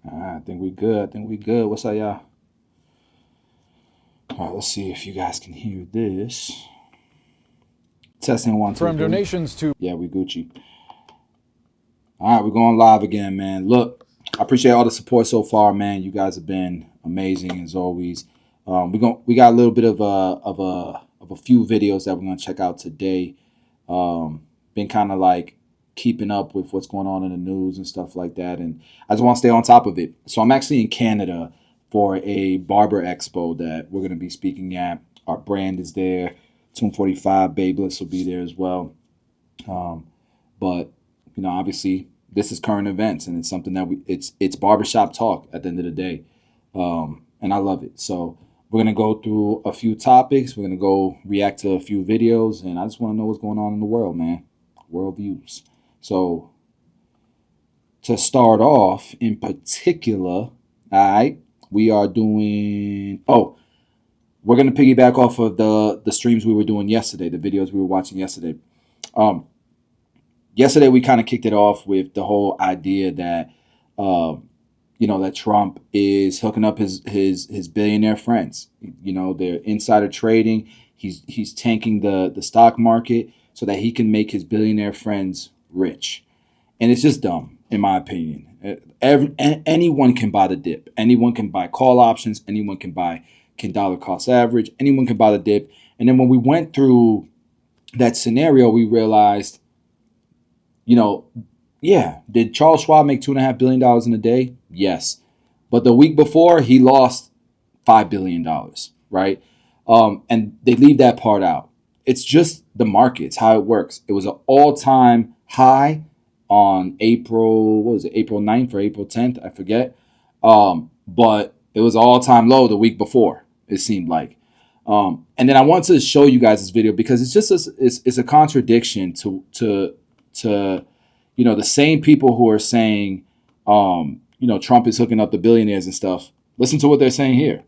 All right, I think we good. I think we good. What's up, y'all? All right, let's see if you guys can hear this. Testing one, two, From three. donations to Yeah, we Gucci. All right, we're going live again, man. Look, I appreciate all the support so far, man. You guys have been amazing as always. We got a little bit of a few videos that we're gonna check out today. Been kind of like keeping up with what's going on in the news and stuff like that, and I just want to stay on top of it. So I'm actually in Canada for a barber expo that we're gonna be speaking at. Our brand is there. 245 Babeless will be there as well. But obviously, this is current events, and it's something that it's barbershop talk at the end of the day, and I love it. So we're gonna go through a few topics. We're gonna go react to a few videos, and I just want to know what's going on in the world, man. World views. So to start off, in particular, all right, we are doing. Oh, we're gonna piggyback off of the streams we were doing yesterday, the videos we were watching yesterday. Um, Yesterday we kind of kicked it off with the whole idea that that Trump is hooking up his billionaire friends. They're insider trading. He's tanking the stock market so that he can make his billionaire friends rich, and it's just dumb in my opinion. Anyone can buy the dip. Anyone can buy call options. Anyone can dollar cost average. Anyone can buy the dip. And then when we went through that scenario, we realized, yeah, did Charles Schwab make $2.5 billion in a day? Yes, but the week before he lost $5 billion, right? And they leave that part out. It's just the markets, how it works. It was an all-time high on April, what was it, April 9th or April 10th? I forget. But it was all-time low the week before, it seemed like. And then I want to show you guys this video because it's just it's a contradiction to the same people who are saying Trump is hooking up the billionaires and stuff. Listen to what they're saying here.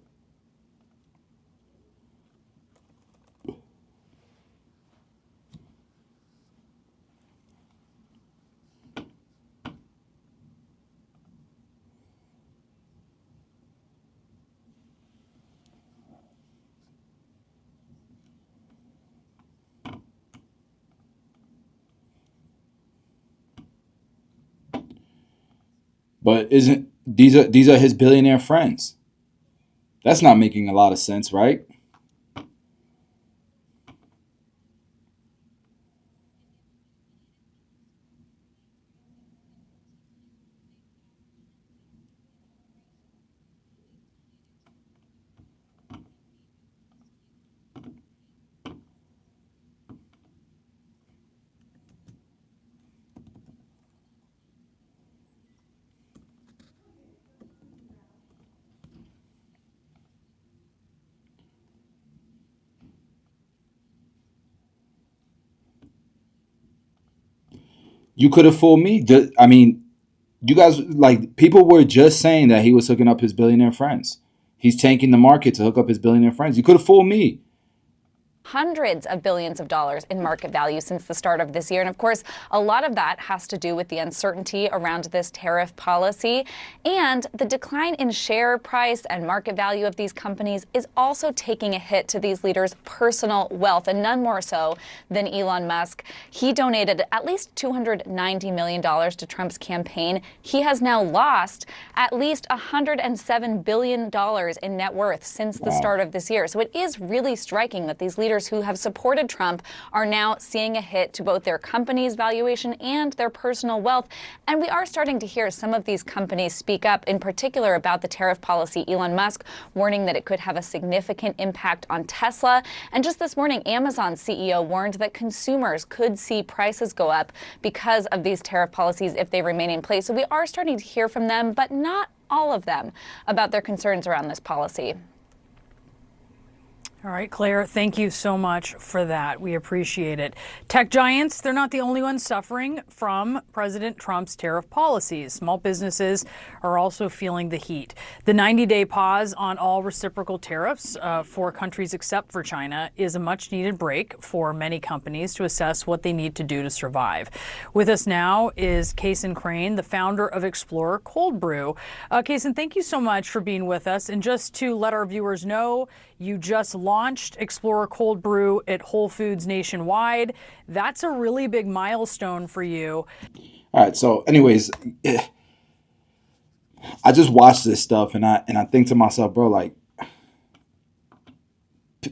But isn't these are his billionaire friends? That's not making a lot of sense, right? You could have fooled me. I mean, you guys, like, people were just saying that he was hooking up his billionaire friends. He's tanking the market to hook up his billionaire friends. You could have fooled me. Hundreds of billions of dollars in market value since the start of this year. And of course, a lot of that has to do with the uncertainty around this tariff policy. And the decline in share price and market value of these companies is also taking a hit to these leaders' personal wealth, and none more so than Elon Musk. He donated at least $290 million to Trump's campaign. He has now lost at least $107 billion in net worth since the start of this year. So it is really striking that these leaders who have supported Trump are now seeing a hit to both their company's valuation and their personal wealth. And we are starting to hear some of these companies speak up, in particular about the tariff policy. Elon Musk warning that it could have a significant impact on Tesla. And just this morning, Amazon CEO warned that consumers could see prices go up because of these tariff policies if they remain in place. So we are starting to hear from them, but not all of them, about their concerns around this policy. All right, Claire, thank you so much for that. We appreciate it. Tech giants, they're not the only ones suffering from President Trump's tariff policies. Small businesses are also feeling the heat. The 90-day pause on all reciprocal tariffs for countries except for China is a much needed break for many companies to assess what they need to do to survive. With us now is Kason Crane, the founder of Explorer Cold Brew. Kason, thank you so much for being with us. And just to let our viewers know, you just launched Explorer Cold Brew at Whole Foods nationwide. That's a really big milestone for you. All right. So, anyways, I just watch this stuff and I think to myself, bro, like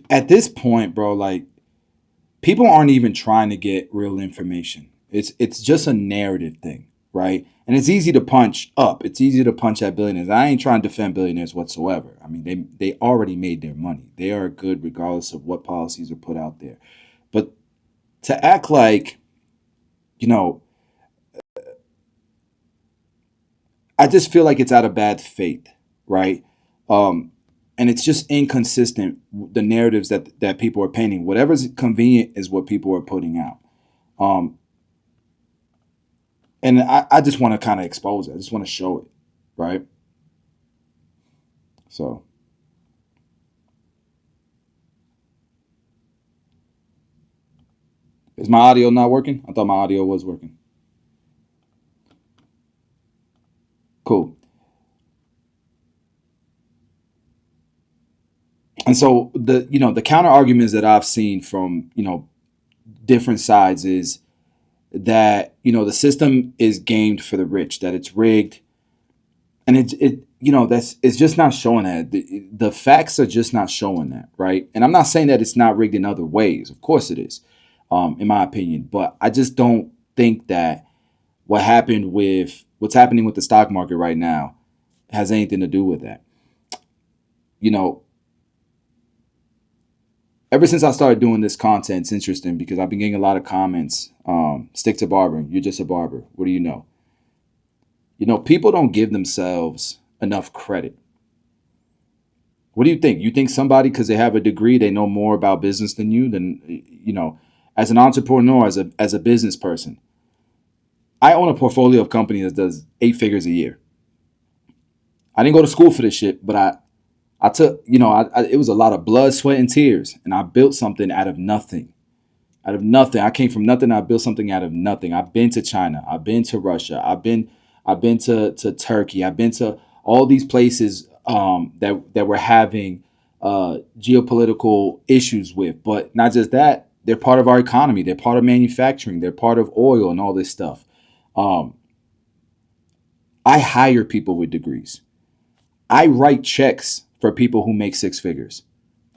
at this point, bro, like people aren't even trying to get real information. It's just a narrative thing, right? And it's easy to punch up. It's easy to punch at billionaires. I ain't trying to defend billionaires whatsoever. I mean, they already made their money. They are good regardless of what policies are put out there. But to act like, you know, I just feel like it's out of bad faith, right? And it's just inconsistent, the narratives that people are painting. Whatever's convenient is what people are putting out. And I just want to kind of expose it. I just want to show it, right? So, is my audio not working? I thought my audio was working. Cool. And so the counter arguments that I've seen from, different sides is that, the system is gamed for the rich, that it's rigged. And it's just not showing that. The facts are just not showing that, right? And I'm not saying that it's not rigged in other ways. Of course it is, in my opinion. But I just don't think that what's happening with the stock market right now has anything to do with that. Ever since I started doing this content, it's interesting because I've been getting a lot of comments. Stick to barbering. You're just a barber. What do you know? People don't give themselves enough credit. What do you think? You think somebody, because they have a degree, they know more about business than you? As an entrepreneur, as a business person, I own a portfolio of companies that does 8 figures a year. I didn't go to school for this shit, but I took, it was a lot of blood, sweat, and tears. And I built something out of nothing. Out of nothing. I came from nothing. I built something out of nothing. I've been to China. I've been to Russia. I've been to Turkey. I've been to all these places that we're having geopolitical issues with. But not just that, they're part of our economy. They're part of manufacturing. They're part of oil and all this stuff. I hire people with degrees. I write checks for people who make 6 figures.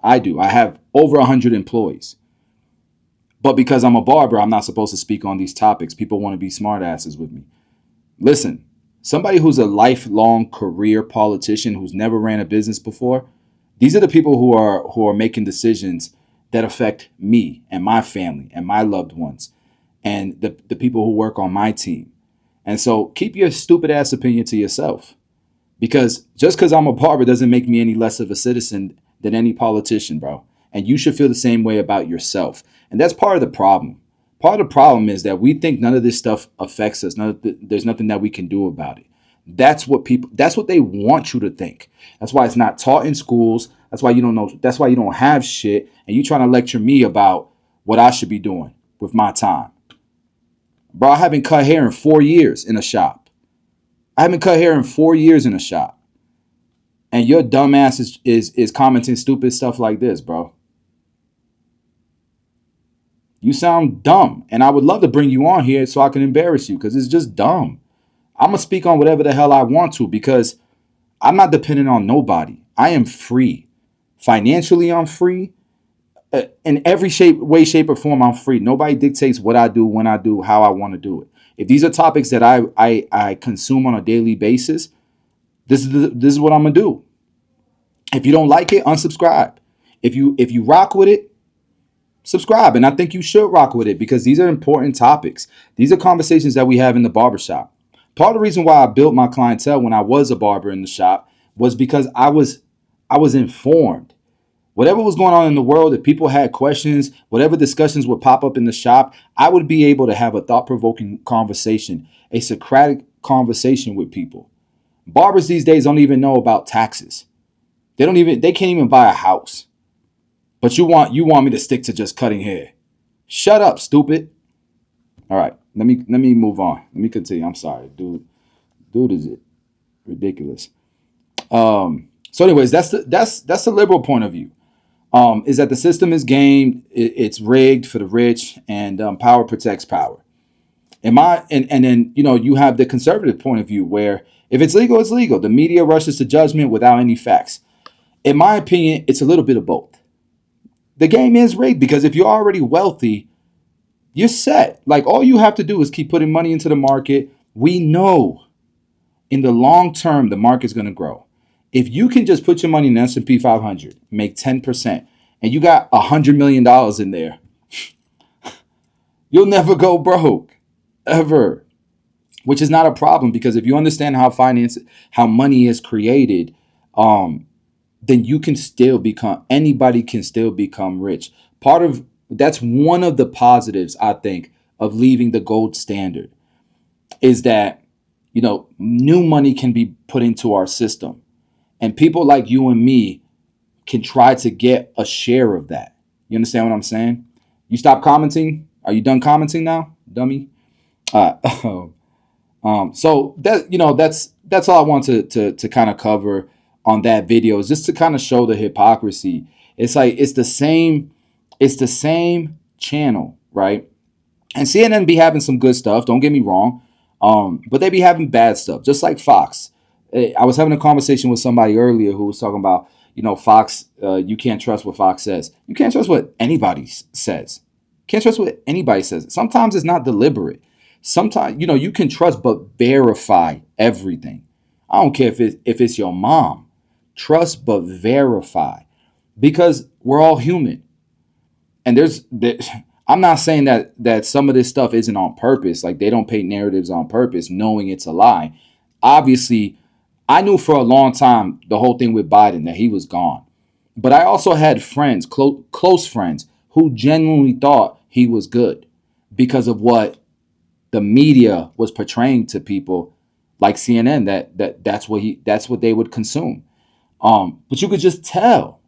I do. I have over 100 employees. But because I'm a barber, I'm not supposed to speak on these topics. People want to be smartasses with me. Listen, somebody who's a lifelong career politician who's never ran a business before, these are the people who are making decisions that affect me and my family and my loved ones and the people who work on my team. And so keep your stupid ass opinion to yourself. Because just because I'm a barber doesn't make me any less of a citizen than any politician, bro. And you should feel the same way about yourself. And that's part of the problem. Part of the problem is that we think none of this stuff affects us. There's nothing that we can do about it. That's what they want you to think. That's why it's not taught in schools. That's why you don't know. That's why you don't have shit. And you trying to lecture me about what I should be doing with my time. Bro, I haven't cut hair in 4 years in a shop. I haven't cut hair in 4 years in a shop. And your dumb ass is commenting stupid stuff like this, bro. You sound dumb. And I would love to bring you on here so I can embarrass you because it's just dumb. I'm going to speak on whatever the hell I want to because I'm not dependent on nobody. I am free. Financially, I'm free. In every way, shape, or form, I'm free. Nobody dictates what I do, when I do, how I want to do it. If these are topics that I consume on a daily basis, this is what I'm gonna do. If you don't like it, unsubscribe. If you rock with it, subscribe. And I think you should rock with it because these are important topics. These are conversations that we have in the barbershop. Part of the reason why I built my clientele when I was a barber in the shop was because I was informed. Whatever was going on in the world, if people had questions, whatever discussions would pop up in the shop, I would be able to have a thought-provoking conversation, a Socratic conversation with people. Barbers these days don't even know about taxes. They can't even buy a house. But you want me to stick to just cutting hair. Shut up, stupid. All right, let me move on. Let me continue. I'm sorry, dude. Dude is ridiculous. So anyways, that's the liberal point of view. Is that the system is gamed, it's rigged for the rich, and power protects power. And then you have the conservative point of view where if it's legal, it's legal. The media rushes to judgment without any facts. In my opinion, it's a little bit of both. The game is rigged because if you're already wealthy, you're set. Like all you have to do is keep putting money into the market. We know in the long term, the market's going to grow. If you can just put your money in the S&P 500, make 10%, and you got $100 million in there, you'll never go broke, ever. Which is not a problem because if you understand how money is created, then anybody can still become rich. That's one of the positives, I think, of leaving the gold standard is that, new money can be put into our system. And people like you and me can try to get a share of that. You understand what I'm saying? You stop commenting? Are you done commenting now, dummy? So that's all I want to kind of cover on that video is just to kind of show the hypocrisy. It's like it's the same channel, right? And CNN be having some good stuff, don't get me wrong. But they be having bad stuff, just like Fox. I was having a conversation with somebody earlier who was talking about, Fox, you can't trust what Fox says. You can't trust what anybody says. Can't trust what anybody says. Sometimes it's not deliberate. Sometimes, you can trust but verify everything. I don't care if it's your mom. Trust but verify. Because we're all human. And I'm not saying that some of this stuff isn't on purpose. Like they don't paint narratives on purpose, knowing it's a lie. Obviously, I knew for a long time the whole thing with Biden that he was gone. But I also had friends, close friends, who genuinely thought he was good because of what the media was portraying to people like CNN that's what they would consume. But you could just tell.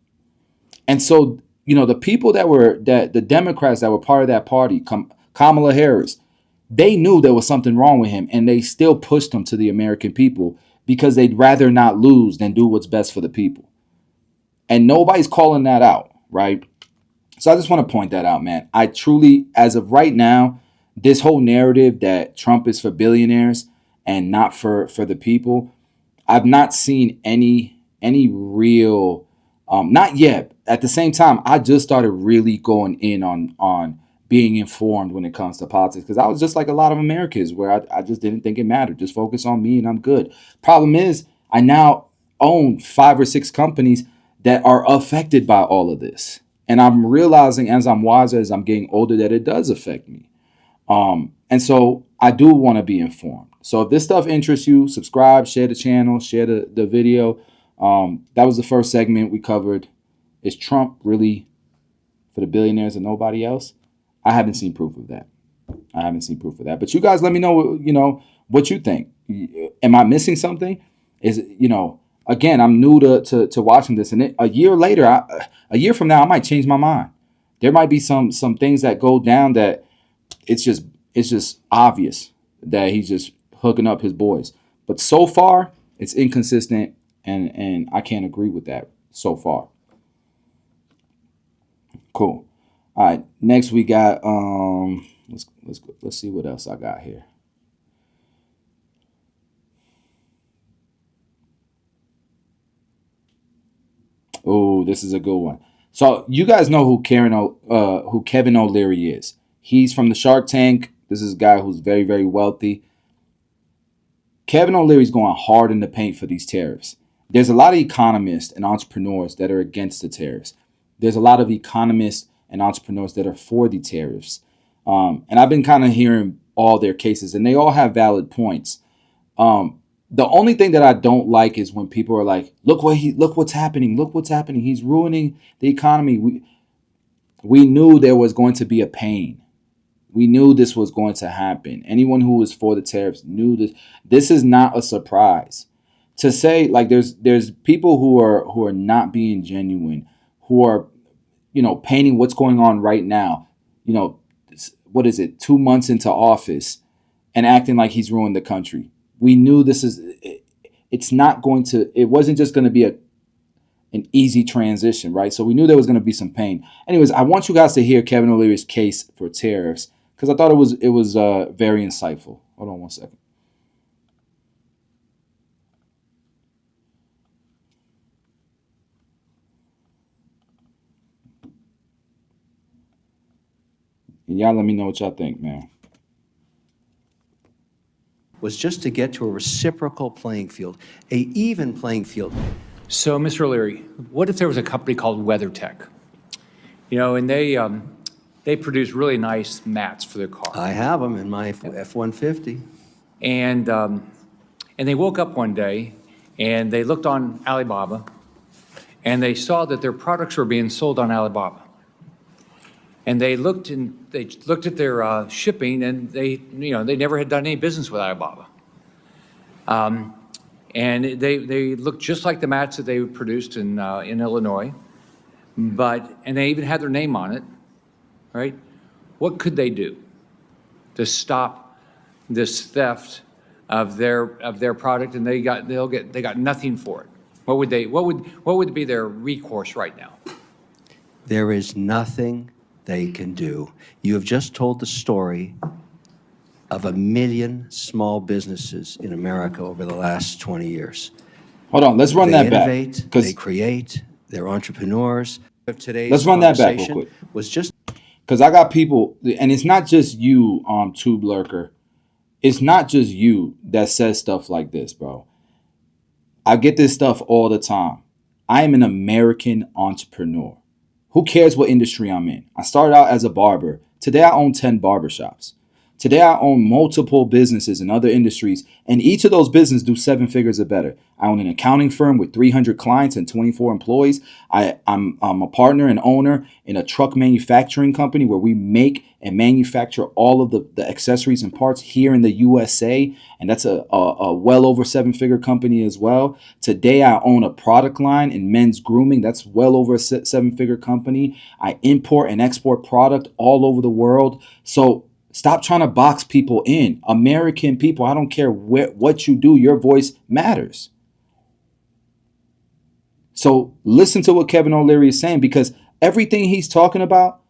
And so, the people the Democrats that were part of that party, Kamala Harris, they knew there was something wrong with him and they still pushed him to the American people because they'd rather not lose than do what's best for the people. And nobody's calling that out, right? So I just want to point that out, man. I truly, as of right now, this whole narrative that Trump is for billionaires and not for the people, I've not seen any real, not yet. At the same time, I just started really going in on being informed when it comes to politics because I was just like a lot of Americans where I just didn't think it mattered. Just focus on me and I'm good. Problem is, I now own 5 or 6 companies that are affected by all of this. And I'm realizing as I'm wiser, as I'm getting older, that it does affect me. And so I do want to be informed. So if this stuff interests you, subscribe, share the channel, share the video. That was the first segment we covered. Is Trump really for the billionaires and nobody else? I haven't seen proof of that. But you guys let me know, what you think. Am I missing something? Again, I'm new to watching this. And a year from now, I might change my mind. There might be some things that go down that it's just obvious that he's just hooking up his boys. But so far, it's inconsistent, and I can't agree with that so far. Cool. All right. Next we got let's see what else I got here. Oh, this is a good one. So you guys know who Kevin O'Leary is. He's from the Shark Tank. This is a guy who's very, very wealthy. Kevin O'Leary's going hard in the paint for these tariffs. There's a lot of economists and entrepreneurs that are against the tariffs. There's a lot of economists and entrepreneurs that are for the tariffs. And I've been kind of hearing all their cases, and they all have valid points. The only thing that I don't like is when people are like, look what's happening. Look what's happening. He's ruining the economy. We knew there was going to be a pain. We knew this was going to happen. Anyone who was for the tariffs knew this. This is not a surprise. To say like there's people who are not being genuine, who are, painting what's going on right now. What is it? 2 months into office and acting like he's ruined the country. We knew it's not going to, it wasn't just going to be an easy transition, right? So we knew there was going to be some pain. Anyways, I want you guys to hear Kevin O'Leary's case for tariffs because I thought it was very insightful. Hold on one second. And y'all let me know what y'all think, man. Was just to get to a reciprocal playing field, a even playing field. So, Mr. O'Leary, what if there was a company called WeatherTech? And they produce really nice mats for their car. I have them in my F-150. And they woke up one day and they looked on Alibaba and they saw that their products were being sold on Alibaba. And they looked at their shipping, and they never had done any business with Alibaba. And they looked just like the mats that they produced in Illinois, and they even had their name on it, right? What could they do to stop this theft of their product? And they got nothing for it. What would be their recourse right now? There is nothing they can do. You have just told the story of 1 million small businesses in America over the last 20 years. Hold on, let's run that back. They innovate, they create, they're entrepreneurs. Let's run that back real quick. Was just because I got people, and it's not just you, Tube Lurker. It's not just you that says stuff like this, bro. I get this stuff all the time. I am an American entrepreneur. Who cares what industry I'm in? I started out as a barber. Today I own 10 barbershops. Today I own multiple businesses in other industries, and each of those businesses do 7 figures or better. I own an accounting firm with 300 clients and 24 employees. I'm a partner and owner in a truck manufacturing company where we make and manufacture all of the accessories and parts here in the USA, and that's a well over 7-figure company as well. Today I own a product line in men's grooming. That's well over a 7-figure company. I import and export product all over the world. So stop trying to box people in. American people, I don't care what you do, your voice matters. So listen to what Kevin O'Leary is saying, because everything he's talking about,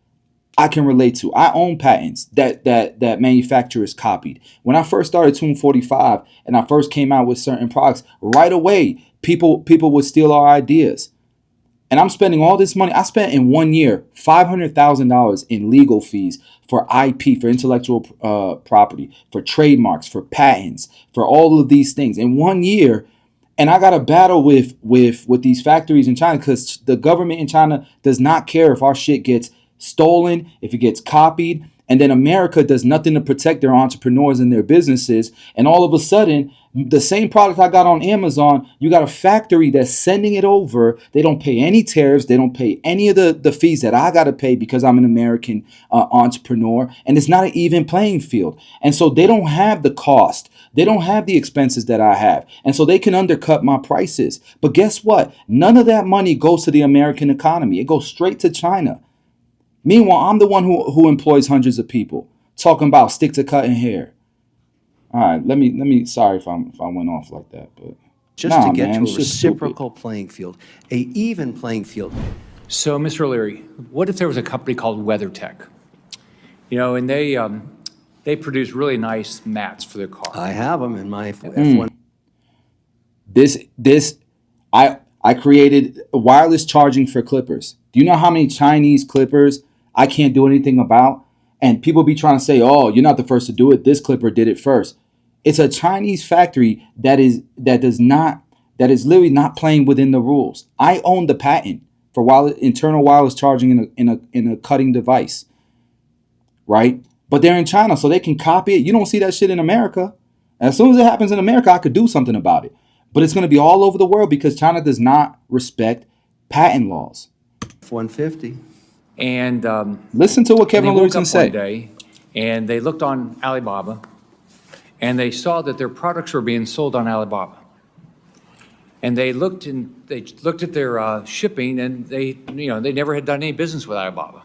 I can relate to. I own patents that manufacturers copied. When I first started Tune 45 and I first came out with certain products, right away, people would steal our ideas. And I'm spending all this money. I spent in 1 year $500,000 in legal fees for IP, for intellectual property, for trademarks, for patents, for all of these things in 1 year. And I got to battle with these factories in China because the government in China does not care if our shit gets stolen, if it gets copied. And then America does nothing to protect their entrepreneurs and their businesses. And all of a sudden, the same product I got on Amazon, you got a factory that's sending it over. They don't pay any tariffs. They don't pay any of the fees that I got to pay because I'm an American entrepreneur. And it's not an even playing field. And so they don't have the cost. They don't have the expenses that I have. And so they can undercut my prices. But guess what? None of that money goes to the American economy. It goes straight to China. Meanwhile, I'm the one who employs hundreds of people, talking about stick to cutting hair. All right, let me. Sorry if I went off like that, but just to get to a reciprocal playing field, a even playing field. So, Mr. O'Leary, what if there was a company called WeatherTech? And they produce really nice mats for their car. I have them in my F1. I created wireless charging for clippers. Do you know how many Chinese clippers I can't do anything about? And people be trying to say, oh, you're not the first to do it. This clipper did it first. It's a Chinese factory that is literally not playing within the rules. I own the patent for internal wireless charging in a cutting device, right? But they're in China, so they can copy it. You don't see that shit in America. As soon as it happens in America, I could do something about it. But it's going to be all over the world because China does not respect patent laws. F-150. And Listen to what and they Kevin woke Louison up one said. day and they looked on Alibaba and they saw that their products were being sold on Alibaba. And they looked at their shipping, and they never had done any business with Alibaba.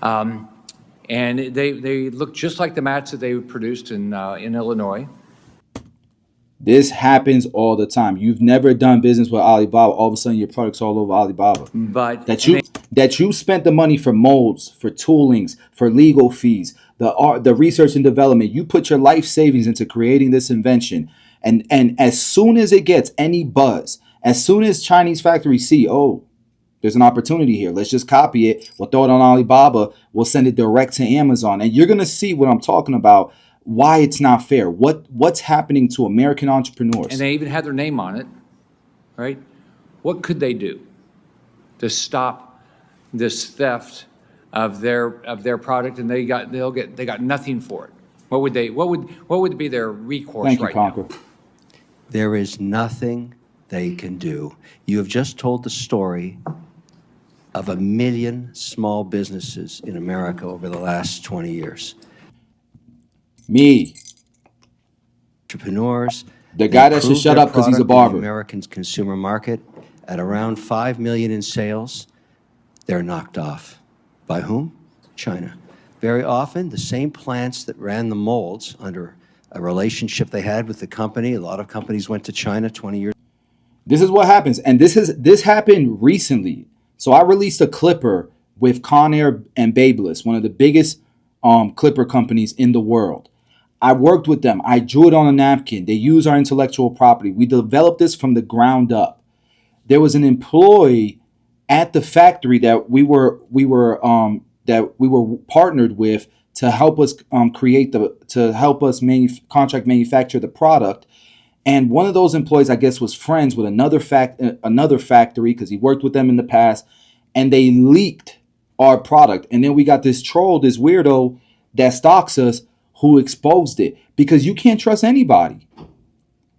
And they looked just like the mats that they produced in Illinois. This happens all the time. You've never done business with Alibaba. All of a sudden, your product's all over Alibaba. But That you spent the money for molds, for toolings, for legal fees, the research and development. You put your life savings into creating this invention, and as soon as it gets any buzz, as soon as Chinese factories see, oh, there's an opportunity here, let's just copy it. We'll throw it on Alibaba. We'll send it direct to Amazon, and you're gonna see what I'm talking about. Why it's not fair. What's happening to American entrepreneurs? and they even had their name on it, right? What could they do to stop this theft of their product? And they got nothing for it. What would be their recourse Thank you, right now? Conker. There is nothing they can do. You have just told the story of 1 million small businesses in America over the last 20 years. Me, Entrepreneurs. the guy they that should prove shut their up because he's a product in barber. the American consumer market at around 5 million in sales. They're knocked off. By whom? China. Very often, the same plants that ran the molds under a relationship they had with the company. A lot of companies went to China 20 years. This is what happens, and this happened recently. So I released a clipper with Conair and Babyliss, one of the biggest clipper companies in the world. I worked with them. I drew it on a napkin. They use our intellectual property. We developed this from the ground up. There was an employee at the factory that we were partnered with to help us contract manufacture the product. And one of those employees, I guess, was friends with another factory because he worked with them in the past, and they leaked our product. And then we got this troll, this weirdo that stalks us, who exposed it, because you can't trust anybody.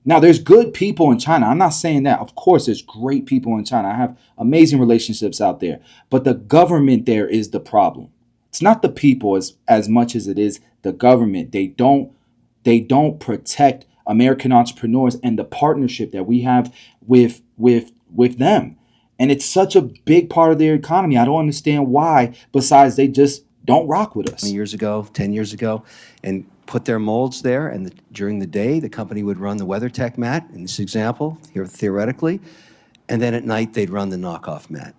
Now, there's good people in China. I'm not saying that. Of course, there's great people in China. I have amazing relationships out there. But the government there is the problem. It's not the people as much as it is the government. They don't protect American entrepreneurs and the partnership that we have with them. And it's such a big part of their economy. I don't understand why, besides they just don't rock with us. 20 years ago, 10 years ago, and put their molds there. And during the day, the company would run the WeatherTech mat, in this example, here theoretically. And then at night, they'd run the knockoff mat.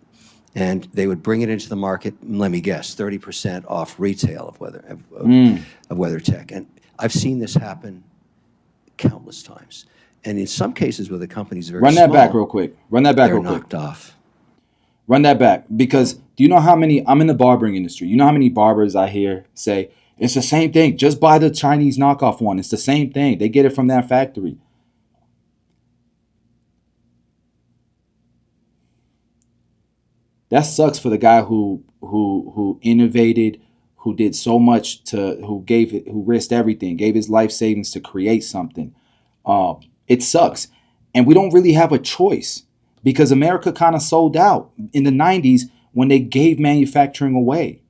And they would bring it into the market, let me guess, 30% off retail of WeatherTech. And I've seen this happen countless times. And in some cases where the company's very Run that small, back real quick. Run that back they're real quick. knocked off. Run that back. Because do you know how many, I'm in the barbering industry. You know how many barbers I hear say, it's the same thing. Just buy the Chinese knockoff one. It's the same thing. They get it from that factory. That sucks for the guy who innovated, who did so much who risked everything, gave his life savings to create something. It sucks. And we don't really have a choice because America kind of sold out in the 90s when they gave manufacturing away.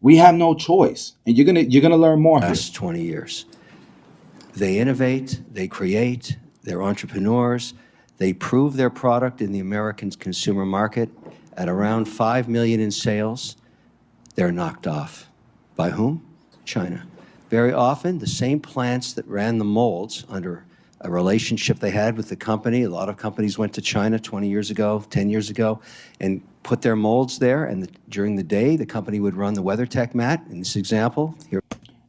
We have no choice. And you're gonna learn more here. Last 20 years. They innovate, they create, they're entrepreneurs, they prove their product in the American consumer market at around 5 million in sales. They're knocked off. By whom? China. Very often, the same plants that ran the molds under a relationship they had with the company. A lot of companies went to China 20 years ago, 10 years ago, and put their molds there. And during the day, the company would run the WeatherTech mat, in this example. Here.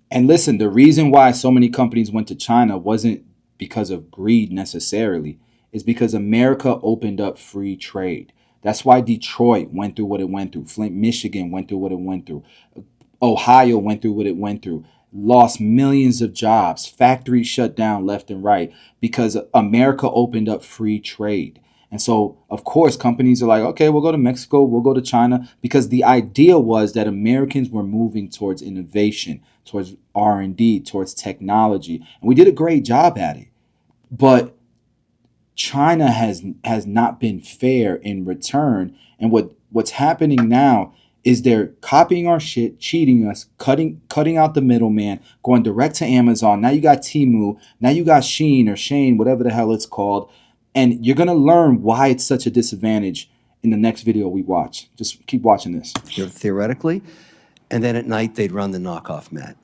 And listen, the reason why so many companies went to China wasn't because of greed necessarily. It's because America opened up free trade. That's why Detroit went through what it went through. Flint, Michigan went through what it went through. Ohio went through what it went through. Lost millions of jobs. Factories shut down left and right because America opened up free trade. And so, of course, companies are like, okay, we'll go to Mexico, we'll go to China, because the idea was that Americans were moving towards innovation, towards R&D, towards technology. And we did a great job at it. But China has not been fair in return. And what's happening now is they're copying our shit, cheating us, cutting out the middleman, going direct to Amazon. Now you got Temu, now you got Shein or Shane, whatever the hell it's called. And you're gonna learn why it's such a disadvantage in the next video we watch. Just keep watching this. Theoretically, and then at night they'd run the knockoff mat.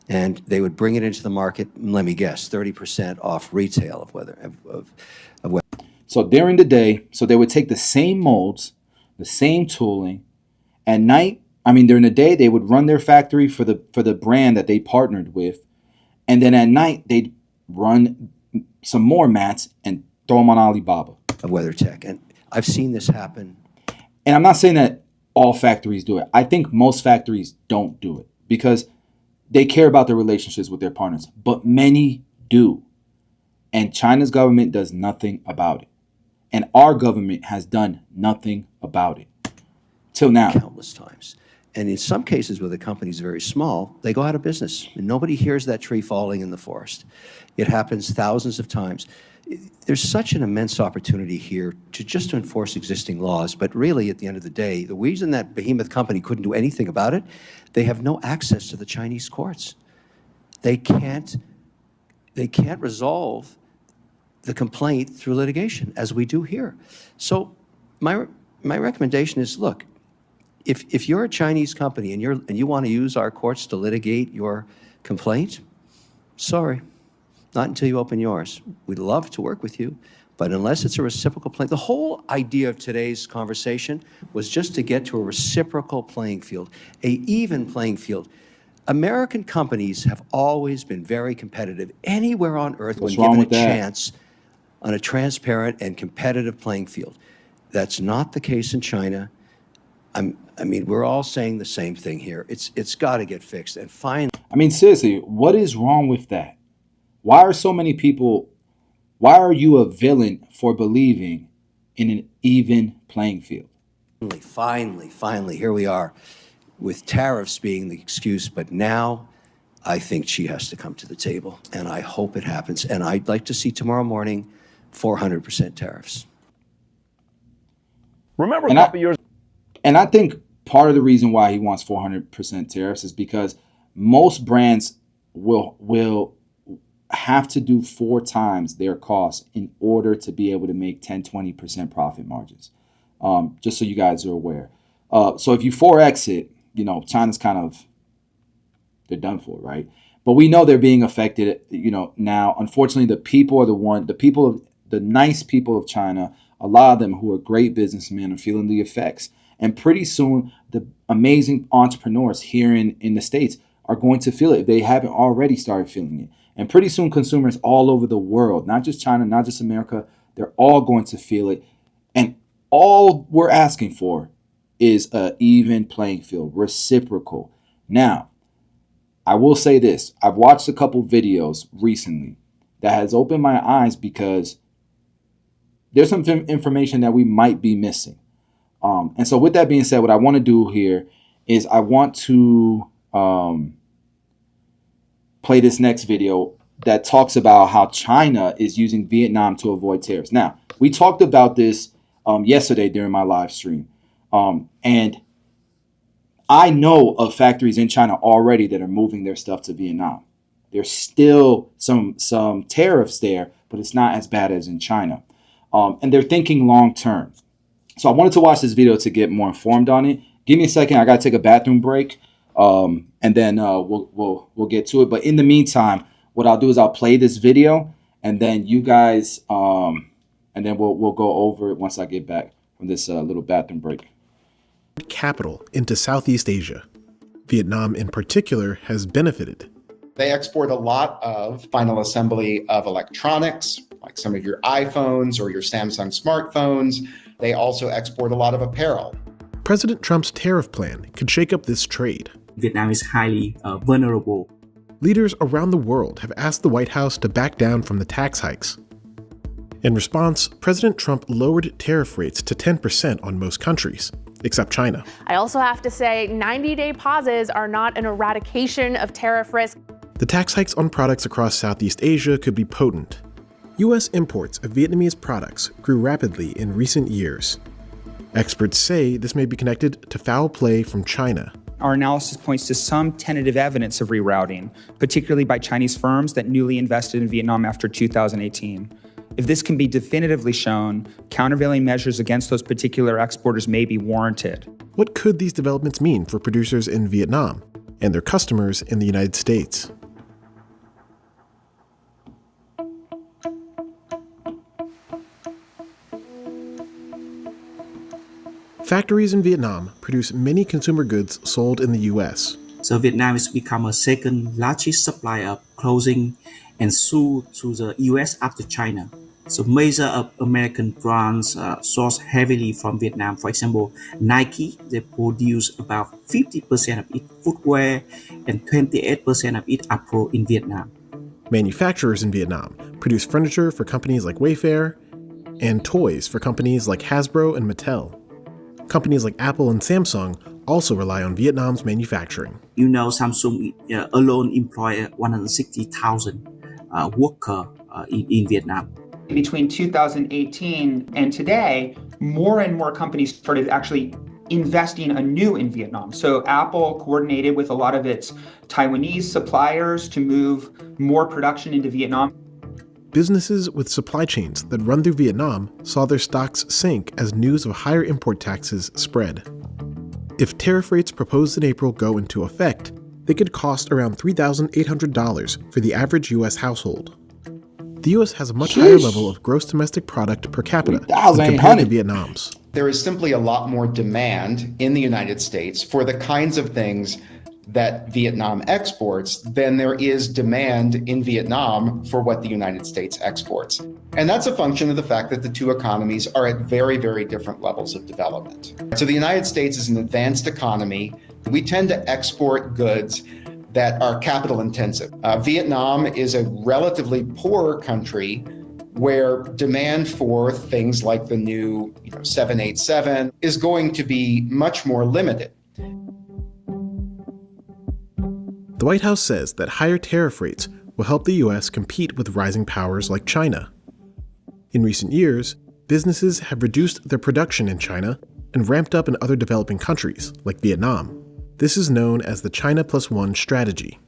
And they would bring it into the market, let me guess, 30% off retail of So during the day, so they would take the same molds, the same tooling. At night, during the day, they would run their factory for the brand that they partnered with. And then at night, they'd run some more mats and throw them on Alibaba. of WeatherTech. And I've seen this happen. And I'm not saying that all factories do it. I think most factories don't do it because they care about their relationships with their partners. But many do. And China's government does nothing about it. And our government has done nothing about it. Till now. Countless times. And in some cases where the company's very small, they go out of business. And nobody hears that tree falling in the forest. It happens thousands of times. There's such an immense opportunity here to enforce existing laws. But really, at the end of the day, the reason that behemoth company couldn't do anything about it, they have no access to the Chinese courts. They can't resolve the complaint through litigation, as we do here. So my recommendation is, look, if you're a Chinese company and you want to use our courts to litigate your complaint, sorry, not until you open yours. We'd love to work with you, but unless it's a reciprocal play, the whole idea of today's conversation was just to get to a reciprocal playing field, a even playing field. American companies have always been very competitive anywhere on earth when given a chance on a transparent and competitive playing field. That's not the case in China. We're all saying the same thing here. It's got to get fixed. And finally, Seriously, what is wrong with that? Why are you a villain for believing in an even playing field? Finally, here we are with tariffs being the excuse, but now I think she has to come to the table, and I hope it happens. And I'd like to see tomorrow morning 400% tariffs. Remember a couple years. And I think part of the reason why he wants 400% tariffs is because most brands will have to do 4 times their cost in order to be able to make 10-20% profit margins. Just so you guys are aware. So if you 4x it, China's they're done for, right? But we know they're being affected, now. Unfortunately, the nice people of China, a lot of them who are great businessmen, are feeling the effects. And pretty soon, the amazing entrepreneurs here in the States are going to feel it if they haven't already started feeling it. And pretty soon, consumers all over the world, not just China, not just America, they're all going to feel it. And all we're asking for is an even playing field, reciprocal. Now, I will say this. I've watched a couple videos recently that has opened my eyes because there's some information that we might be missing. And so with that being said, what I want to do here is I want to play this next video that talks about how China is using Vietnam to avoid tariffs. Now, we talked about this yesterday during my live stream. And I know of factories in China already that are moving their stuff to Vietnam. There's still some tariffs there, but it's not as bad as in China. And they're thinking long term. So I wanted to watch this video to get more informed on it. Give me a second. I got to take a bathroom break. And then we'll get to it. But in the meantime, what I'll do is I'll play this video, and then you guys, and then we'll go over it once I get back from this little bathroom break. Capital into Southeast Asia. Vietnam in particular has benefited. They export a lot of final assembly of electronics, like some of your iPhones or your Samsung smartphones. They also export a lot of apparel. President Trump's tariff plan could shake up this trade. Vietnam is highly vulnerable. Leaders around the world have asked the White House to back down from the tax hikes. In response, President Trump lowered tariff rates to 10% on most countries, except China. I also have to say 90-day pauses are not an eradication of tariff risk. The tax hikes on products across Southeast Asia could be potent. U.S. imports of Vietnamese products grew rapidly in recent years. Experts say this may be connected to foul play from China. Our analysis points to some tentative evidence of rerouting, particularly by Chinese firms that newly invested in Vietnam after 2018. If this can be definitively shown, countervailing measures against those particular exporters may be warranted. What could these developments mean for producers in Vietnam and their customers in the United States? Factories in Vietnam produce many consumer goods sold in the U.S. So Vietnam has become a second largest supplier of clothing and shoes to the U.S. after China. So major of American brands source heavily from Vietnam. For example, Nike, they produce about 50% of its footwear and 28% of its apparel in Vietnam. Manufacturers in Vietnam produce furniture for companies like Wayfair and toys for companies like Hasbro and Mattel. Companies like Apple and Samsung also rely on Vietnam's manufacturing. You know, Samsung alone employ 160,000 workers in Vietnam. Between 2018 and today, more and more companies started actually investing anew in Vietnam. So Apple coordinated with a lot of its Taiwanese suppliers to move more production into Vietnam. Businesses with supply chains that run through Vietnam saw their stocks sink as news of higher import taxes spread. If tariff rates proposed in April go into effect, they could cost around $3,800 for the average U.S. household. The U.S. has a much higher level of gross domestic product per capita when compared to Vietnam's. There is simply a lot more demand in the United States for the kinds of things that Vietnam exports than there is demand in Vietnam for what the United States exports. And that's a function of the fact that the two economies are at very, very different levels of development. So the United States is an advanced economy. We tend to export goods that are capital intensive. Vietnam is a relatively poor country where demand for things like the new 787 is going to be much more limited. The White House says that higher tariff rates will help the U.S. compete with rising powers like China. In recent years, businesses have reduced their production in China and ramped up in other developing countries, like Vietnam. This is known as the China Plus One strategy.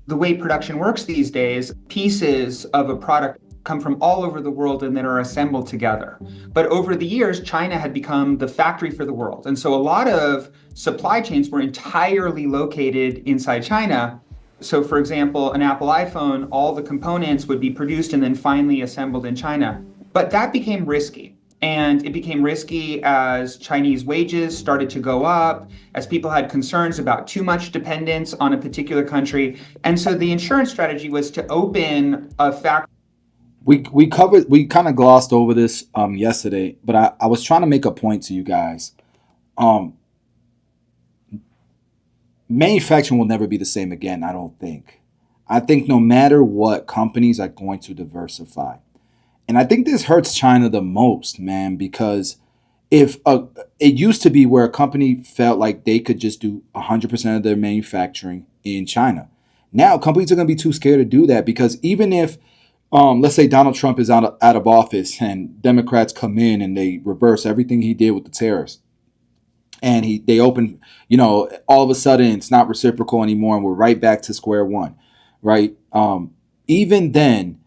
The way production works these days, pieces of a product come from all over the world and then are assembled together. But over the years, China had become the factory for the world. And so a lot of supply chains were entirely located inside China. So for example, an Apple iPhone, all the components would be produced and then finally assembled in China. But that became risky. And it became risky as Chinese wages started to go up, as people had concerns about too much dependence on a particular country. And so the insurance strategy was to open a factory. We kind of glossed over this yesterday, but I was trying to make a point to you guys. Manufacturing will never be the same again, I don't think. I think no matter what, companies are going to diversify. And I think this hurts China the most, man, because if it used to be where a company felt like they could just do 100% of their manufacturing in China. Now companies are going to be too scared to do that because even if, let's say Donald Trump is out of office and Democrats come in and they reverse everything he did with the tariffs, and they open, all of a sudden it's not reciprocal anymore and we're right back to square one, right? Even then,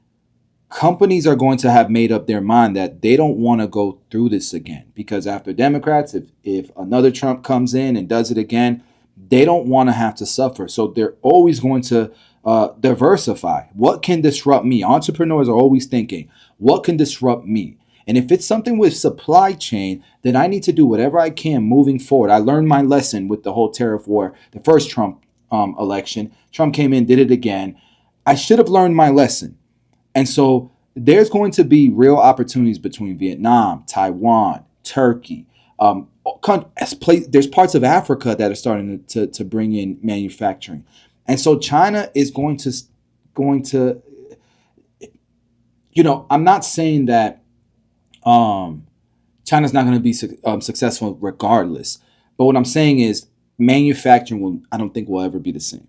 companies are going to have made up their mind that they don't want to go through this again because after Democrats, if another Trump comes in and does it again, they don't want to have to suffer. So they're always going to diversify. What can disrupt me? Entrepreneurs are always thinking, what can disrupt me? And if it's something with supply chain, then I need to do whatever I can moving forward. I learned my lesson with the whole tariff war, the first Trump election. Trump came in, did it again. I should have learned my lesson. And so there's going to be real opportunities between Vietnam, Taiwan, Turkey. There's parts of Africa that are starting to bring in manufacturing. And so China is going to, I'm not saying that China's not going to be successful regardless. But what I'm saying is manufacturing I don't think will ever be the same.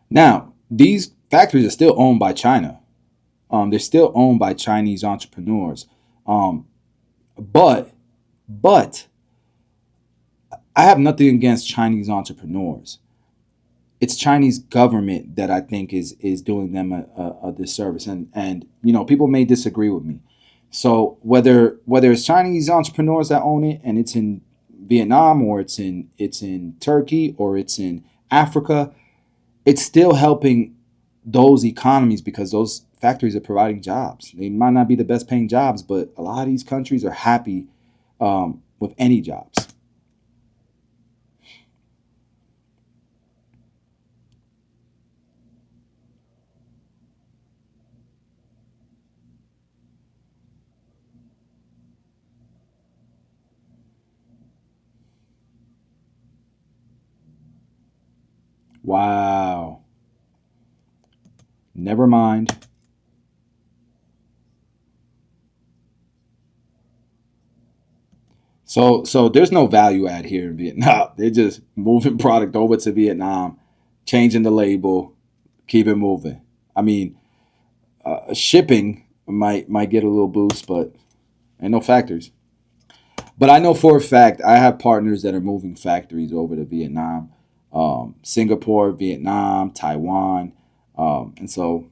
Now, these factories are still owned by China. They're still owned by Chinese entrepreneurs. But I have nothing against Chinese entrepreneurs. It's Chinese government that I think is doing them a disservice. And people may disagree with me. So whether it's Chinese entrepreneurs that own it and it's in Vietnam or it's in Turkey or it's in Africa, it's still helping those economies because those factories are providing jobs. They might not be the best paying jobs, but a lot of these countries are happy with any jobs. Wow. Never mind. So there's no value add here in Vietnam. They're just moving product over to Vietnam, changing the label, keep it moving. I mean, shipping might get a little boost, but ain't no factories. But I know for a fact I have partners that are moving factories over to Vietnam, Singapore, Vietnam, Taiwan, and so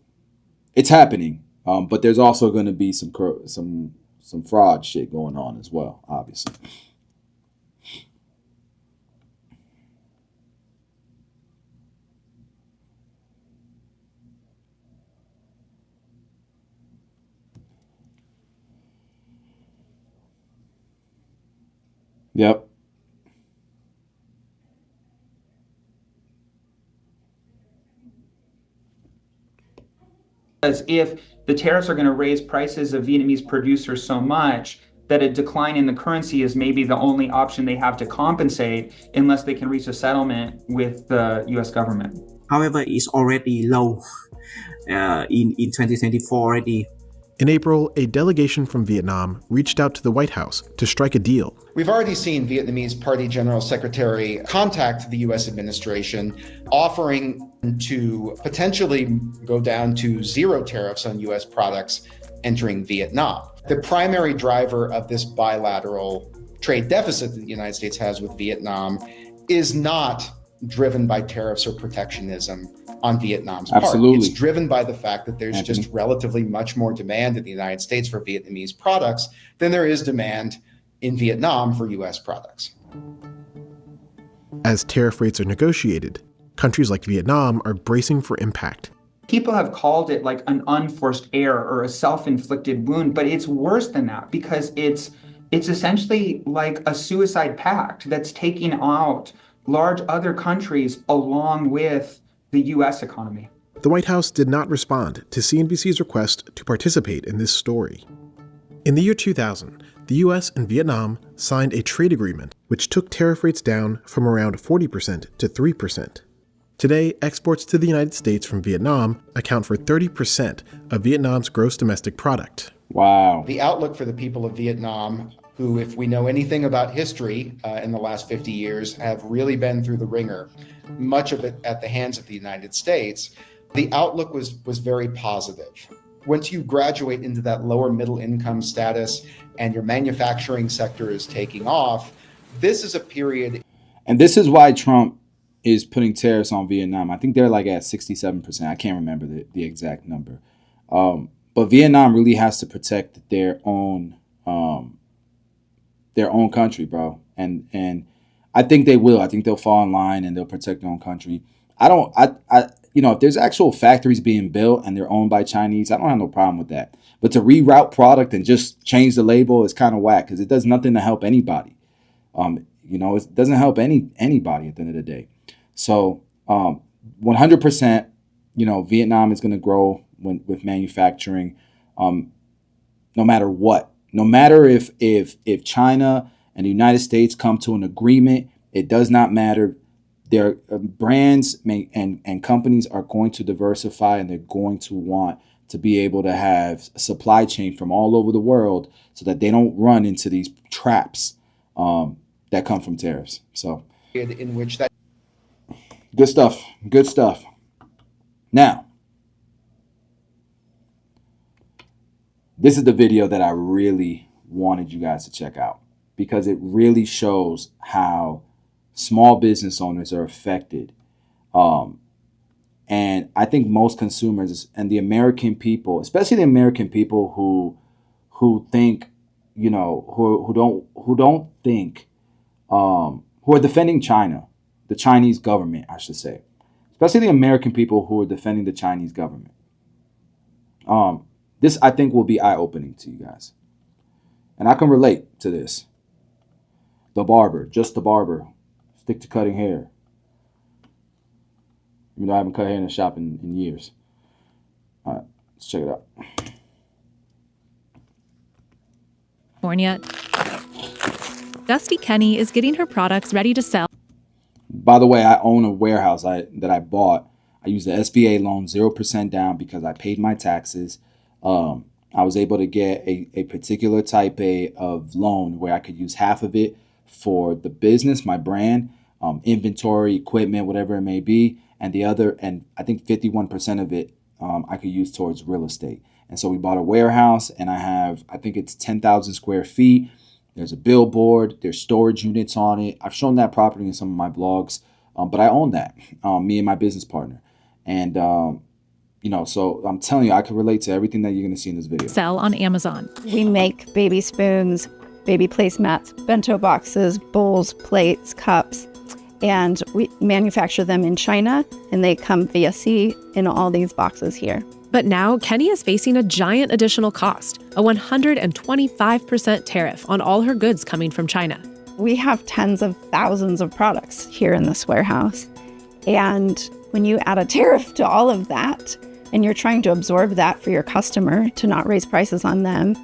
it's happening. But there's also going to be some fraud shit going on as well, obviously. Yep. As if the tariffs are going to raise prices of Vietnamese producers so much that a decline in the currency is maybe the only option they have to compensate unless they can reach a settlement with the US government. However, it's already low in 2024 already. In April, a delegation from Vietnam reached out to the White House to strike a deal. We've already seen Vietnamese Party General Secretary contact the U.S. administration, offering to potentially go down to zero tariffs on U.S. products entering Vietnam. The primary driver of this bilateral trade deficit that the United States has with Vietnam is not driven by tariffs or protectionism on Vietnam's part. Absolutely. It's driven by the fact that there's just relatively much more demand in the United States for Vietnamese products than there is demand in Vietnam for U.S. products. As tariff rates are negotiated, countries like Vietnam are bracing for impact. People have called it like an unforced error or a self-inflicted wound, but it's worse than that because it's essentially like a suicide pact that's taking out large other countries along with the U.S. economy. The White House did not respond to CNBC's request to participate in this story. In the year 2000, the U.S. and Vietnam signed a trade agreement which took tariff rates down from around 40% to 3%. Today, exports to the United States from Vietnam account for 30% of Vietnam's gross domestic product. Wow. The outlook for the people of Vietnam, who, if we know anything about history in the last 50 years, have really been through the ringer, much of it at the hands of the United States, the outlook was very positive. Once you graduate into that lower middle income status and your manufacturing sector is taking off, this is a period. And this is why Trump is putting tariffs on Vietnam. I think they're like at 67%. I can't remember the exact number. But Vietnam really has to protect their own country, bro. And I think they will. I think they'll fall in line and they'll protect their own country. If there's actual factories being built and they're owned by Chinese, I don't have no problem with that. But to reroute product and just change the label is kind of whack because it does nothing to help anybody. It doesn't help anybody at the end of the day. So 100%, Vietnam is going to grow with manufacturing, no matter what. No matter if China and the United States come to an agreement, it does not matter. Their brands and companies are going to diversify, and they're going to want to be able to have a supply chain from all over the world so that they don't run into these traps that come from tariffs. So, in which that good stuff. Now, this is the video that I really wanted you guys to check out because it really shows how small business owners are affected. And I think most consumers and the American people, especially the American people who think, who don't think, who are defending China, the Chinese government, I should say, especially the American people who are defending the Chinese government. This, I think, will be eye-opening to you guys. And I can relate to this. The barber, just the barber, stick to cutting hair. Even though I haven't cut hair in the shop in years. All right, let's check it out. California. Dusty Kenny is getting her products ready to sell. By the way, I own a warehouse that I bought. I used the SBA loan, 0% down, because I paid my taxes. I was able to get a particular type A of loan where I could use half of it for the business, my brand, inventory, equipment, whatever it may be. And the other, and I think 51% of it, I could use towards real estate. And so we bought a warehouse, and I think it's 10,000 square feet. There's a billboard, there's storage units on it. I've shown that property in some of my blogs, but I own that, me and my business partner. And, so I'm telling you, I can relate to everything that you're going to see in this video. Sell on Amazon. We make baby spoons, baby placemats, bento boxes, bowls, plates, cups, and we manufacture them in China, and they come via sea in all these boxes here. But now Kenny is facing a giant additional cost, a 125% tariff on all her goods coming from China. We have tens of thousands of products here in this warehouse. And when you add a tariff to all of that, and you're trying to absorb that for your customer to not raise prices on them,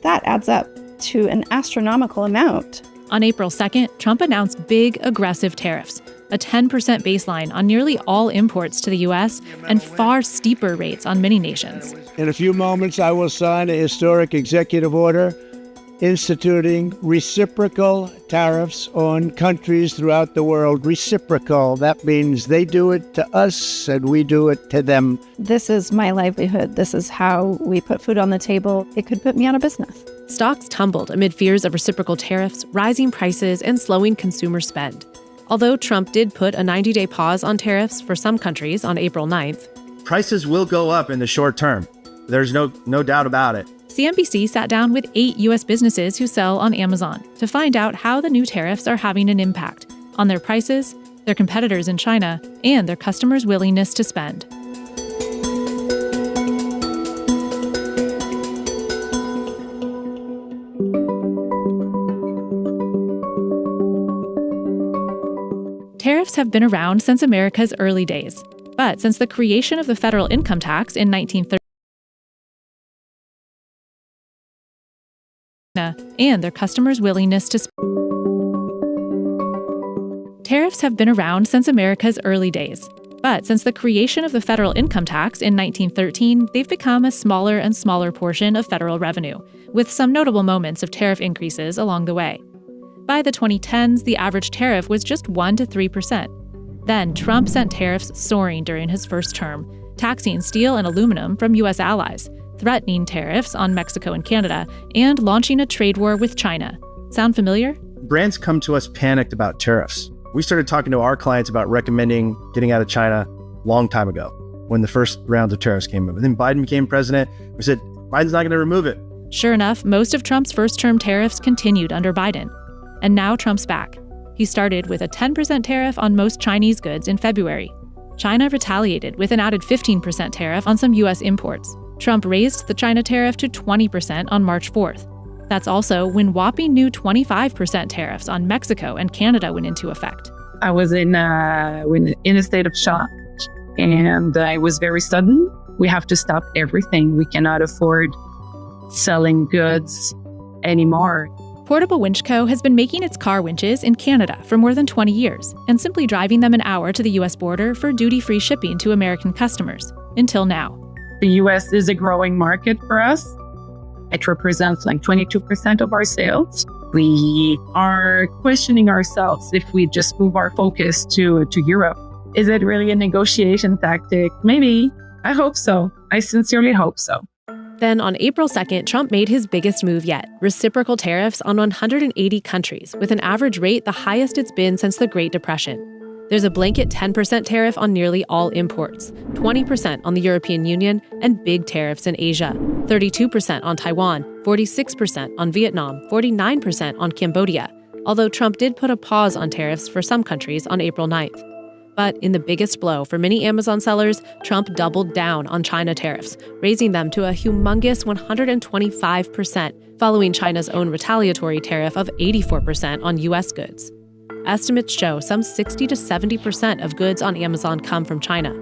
that adds up to an astronomical amount. On April 2nd, Trump announced big, aggressive tariffs, a 10% baseline on nearly all imports to the U.S., and far steeper rates on many nations. In a few moments, I will sign a historic executive order instituting reciprocal tariffs on countries throughout the world. Reciprocal, that means they do it to us and we do it to them. This is my livelihood. This is how we put food on the table. It could put me out of business. Stocks tumbled amid fears of reciprocal tariffs, rising prices, and slowing consumer spend. Although Trump did put a 90-day pause on tariffs for some countries on April 9th. Prices will go up in the short term. There's no doubt about it. CNBC sat down with 8 U.S. businesses who sell on Amazon to find out how the new tariffs are having an impact on their prices, their competitors in China, and their customers' willingness to spend. Tariffs have been around since America's early days, but since the creation of the federal income tax in 1930, and their customers' willingness to spend. Tariffs have been around since America's early days, but since the creation of the federal income tax in 1913, they've become a smaller and smaller portion of federal revenue, with some notable moments of tariff increases along the way. By the 2010s, the average tariff was just 1 to 3%. Then Trump sent tariffs soaring during his first term, taxing steel and aluminum from U.S. allies, threatening tariffs on Mexico and Canada, and launching a trade war with China. Sound familiar? Brands come to us panicked about tariffs. We started talking to our clients about recommending getting out of China a long time ago when the first rounds of tariffs came up. And then Biden became president. We said, Biden's not going to remove it. Sure enough, most of Trump's first-term tariffs continued under Biden. And now Trump's back. He started with a 10% tariff on most Chinese goods in February. China retaliated with an added 15% tariff on some U.S. imports. Trump raised the China tariff to 20% on March 4th. That's also when whopping new 25% tariffs on Mexico and Canada went into effect. I was in a state of shock, and it was very sudden. We have to stop everything. We cannot afford selling goods anymore. Portable Winch Co. has been making its car winches in Canada for more than 20 years and simply driving them an hour to the U.S. border for duty-free shipping to American customers, until now. The U.S. is a growing market for us. It represents like 22% of our sales. We are questioning ourselves if we just move our focus to Europe. Is it really a negotiation tactic? Maybe. I hope so. I sincerely hope so. Then on April 2nd, Trump made his biggest move yet, reciprocal tariffs on 180 countries, with an average rate the highest it's been since the Great Depression. There's a blanket 10% tariff on nearly all imports, 20% on the European Union, and big tariffs in Asia, 32% on Taiwan, 46% on Vietnam, 49% on Cambodia, although Trump did put a pause on tariffs for some countries on April 9th. But in the biggest blow for many Amazon sellers, Trump doubled down on China tariffs, raising them to a humongous 125%, following China's own retaliatory tariff of 84% on U.S. goods. Estimates show some 60 to 70% of goods on Amazon come from China.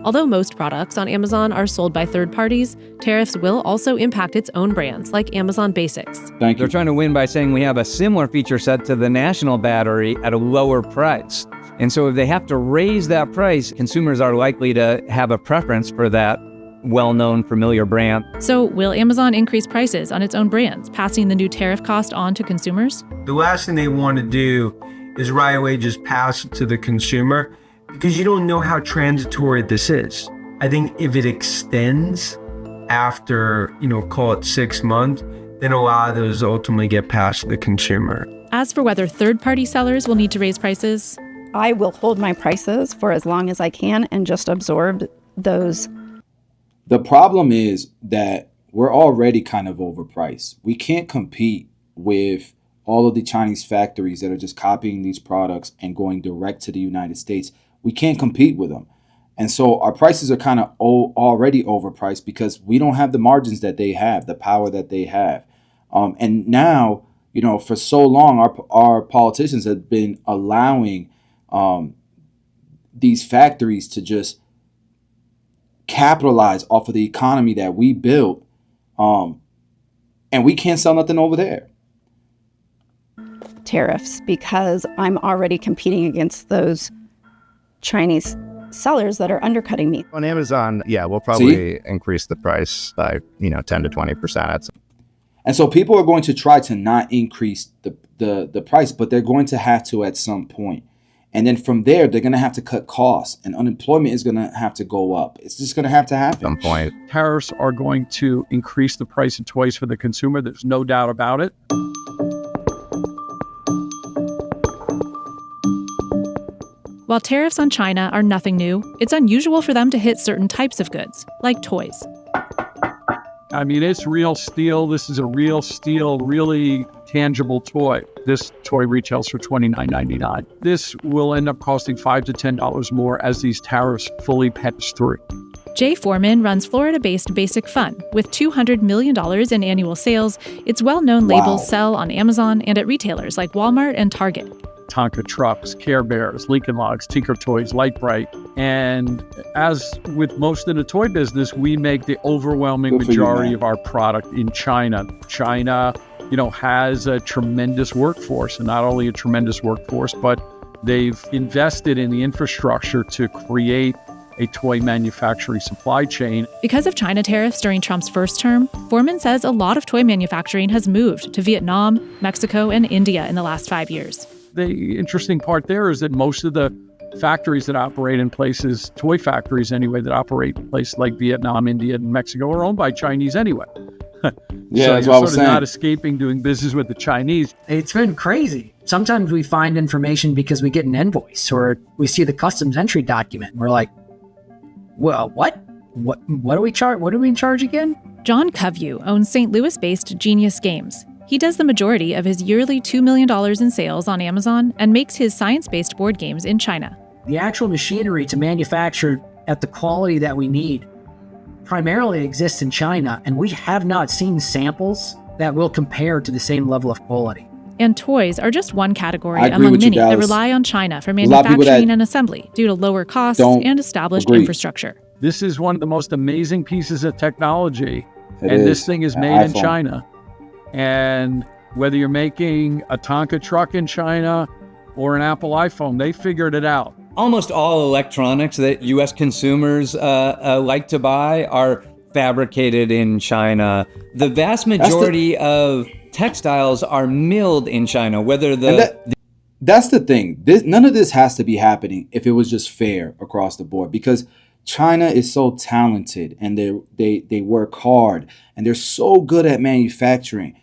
Although most products on Amazon are sold by third parties, tariffs will also impact its own brands, like Amazon Basics. Thank you. They're trying to win by saying we have a similar feature set to the national battery at a lower price. And so if they have to raise that price, consumers are likely to have a preference for that well-known, familiar brand. So will Amazon increase prices on its own brands, passing the new tariff cost on to consumers? The last thing they want to do is right away just pass it to the consumer, because you don't know how transitory this is. I think if it extends after, call it 6 months, then a lot of those ultimately get passed to the consumer. As for whether third-party sellers will need to raise prices, I will hold my prices for as long as I can and just absorb those. The problem is that we're already kind of overpriced. We can't compete with all of the Chinese factories that are just copying these products and going direct to the United States. We can't compete with them. And so our prices are kind of already overpriced because we don't have the margins that they have, the power that they have. And now, for so long, our politicians have been allowing these factories to just capitalize off of the economy that we built. And we can't sell nothing over there. Tariffs, because I'm already competing against those Chinese sellers that are undercutting me. On Amazon, we'll probably increase the price by 10 to 20%. And so people are going to try to not increase the price, but they're going to have to at some point. And then from there, they're going to have to cut costs, and unemployment is going to have to go up. It's just going to have to happen. At some point. Tariffs are going to increase the price of toys for the consumer. There's no doubt about it. While tariffs on China are nothing new, it's unusual for them to hit certain types of goods, like toys. I mean, it's real steel. This is a real steel, really tangible toy. This toy retails for $29.99. This will end up costing $5 to $10 more as these tariffs fully pass through. Jay Foreman runs Florida-based Basic Fun. With $200 million in annual sales, its well-known labels sell on Amazon and at retailers like Walmart and Target. Tonka trucks, Care Bears, Lincoln Logs, Tinker Toys, Light Bright. And as with most in the toy business, we make the overwhelming majority of our product in China. China, has a tremendous workforce, and not only a tremendous workforce, but they've invested in the infrastructure to create a toy manufacturing supply chain. Because of China tariffs during Trump's first term, Foreman says a lot of toy manufacturing has moved to Vietnam, Mexico, and India in the last 5 years. The interesting part there is that most of the factories that operate in places, toy factories anyway, that operate in places like Vietnam, India, and Mexico are owned by Chinese anyway. Yeah, so that's you're what I was sort of not saying. escaping doing business with the Chinese. It's been crazy. Sometimes we find information because we get an invoice or we see the customs entry document. We're like, well, what? What do we charge? What do we charge again? John Covey owns St. Louis-based Genius Games. He does the majority of his yearly $2 million in sales on Amazon and makes his science-based board games in China. The actual machinery to manufacture at the quality that we need primarily exists in China, and we have not seen samples that will compare to the same level of quality. And toys are just one category I agree among with you, many that Dallas. rely on China for There's a lot of people manufacturing that and assembly due to lower costs don't and established agree. infrastructure. This is one of the most amazing pieces of technology. It and is. this thing is An made in iPhone. China. And whether you're making a Tonka truck in China or an Apple iPhone, they figured it out. Almost all electronics that U.S. consumers like to buy are fabricated in China. The vast majority of textiles are milled in China, whether That's the thing. None of this has to be happening if it was just fair across the board, because China is so talented and they work hard and they're so good at manufacturing.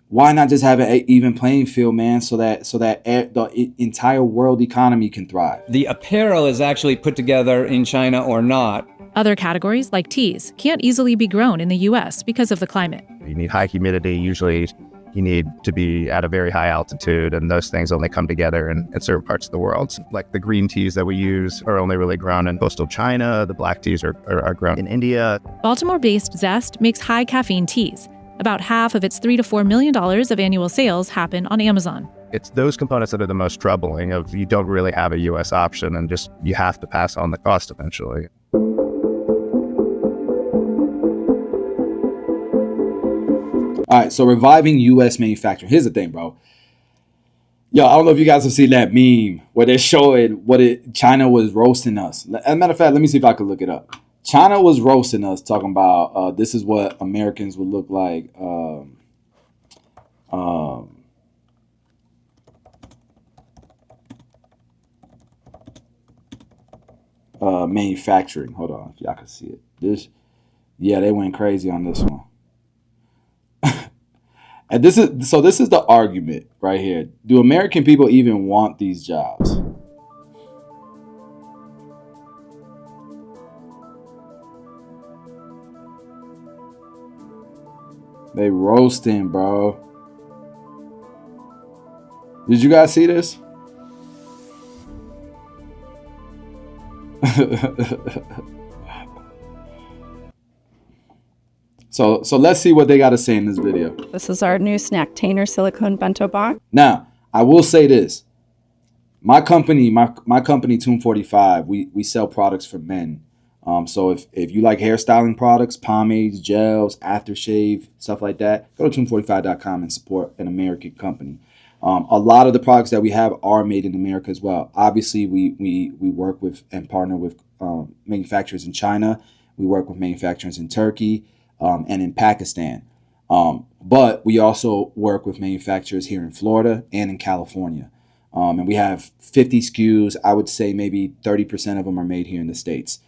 Why not just have an even playing field, man, so that the entire world economy can thrive? the apparel is actually put together in China or not. Other categories, like teas, can't easily be grown in the U.S. because of the climate. You need high humidity. Usually you need to be at a very high altitude, and those things only come together in certain parts of the world. Like the green teas that we use are only really grown in coastal China. The black teas are grown in India. Baltimore-based Zest makes high caffeine teas. About half of its $3 to $4 million of annual sales happen on Amazon. It's those components that are the most troubling. Of you don't really have a U.S. option, and just you have to pass on the cost eventually. All right, so reviving U.S. manufacturing. Here's the thing, bro. Yo, I don't know if you guys have seen that meme where they're showing China was roasting us. As a matter of fact, let me see if I can look it up. China was roasting us, talking about this is what Americans would look like. Manufacturing. Hold on, if y'all can see it. Yeah, they went crazy on this one. And this is the argument right here. Do American people even want these jobs? They roasting, bro. Did you guys see this? So let's see what they got to say in this video. This is our new Snacktainer silicone bento box. Now, I will say this. My company, Tune 45, we sell products for men. So if you like hairstyling products, pomades, gels, aftershave, stuff like that, go to tune45.com and support an American company. A lot of the products that we have are made in America as well. Obviously, we work with and partner with manufacturers in China. We work with manufacturers in Turkey and in Pakistan. But we also work with manufacturers here in Florida and in California. And we have 50 SKUs. I would say maybe 30% of them are made here in the States.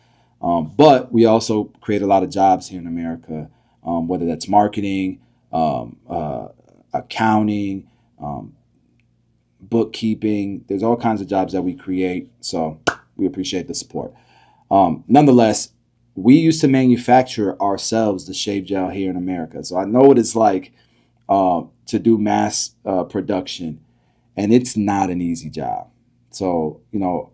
But we also create a lot of jobs here in America, whether that's marketing, accounting, bookkeeping. There's all kinds of jobs that we create. So we appreciate the support. Nonetheless, we used to manufacture ourselves the shave gel here in America. So I know what it's like to do mass production, and it's not an easy job. So,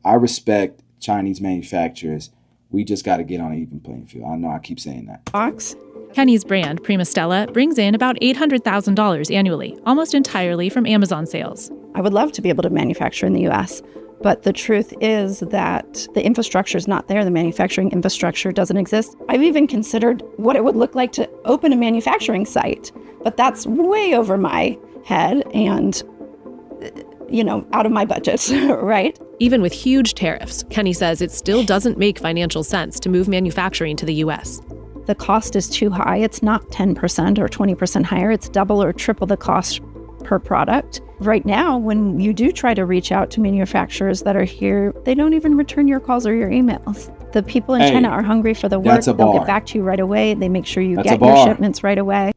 I respect Chinese manufacturers. We just got to get on an even playing field. I know I keep saying that. Box. Kenny's brand, Prima Stella, brings in about $800,000 annually, almost entirely from Amazon sales. I would love to be able to manufacture in the U.S., but the truth is that the infrastructure is not there. The manufacturing infrastructure doesn't exist. I've even considered what it would look like to open a manufacturing site, but that's way over my head and, out of my budget, right? Even with huge tariffs, Kenny says it still doesn't make financial sense to move manufacturing to the U.S. The cost is too high. It's not 10% or 20% higher. It's double or triple the cost per product. Right now, when you do try to reach out to manufacturers that are here, they don't even return your calls or your emails. The people in Hey, China are hungry for the work. that's a They'll bar. get back to you right away. They make sure you That's get a your bar. shipments right away.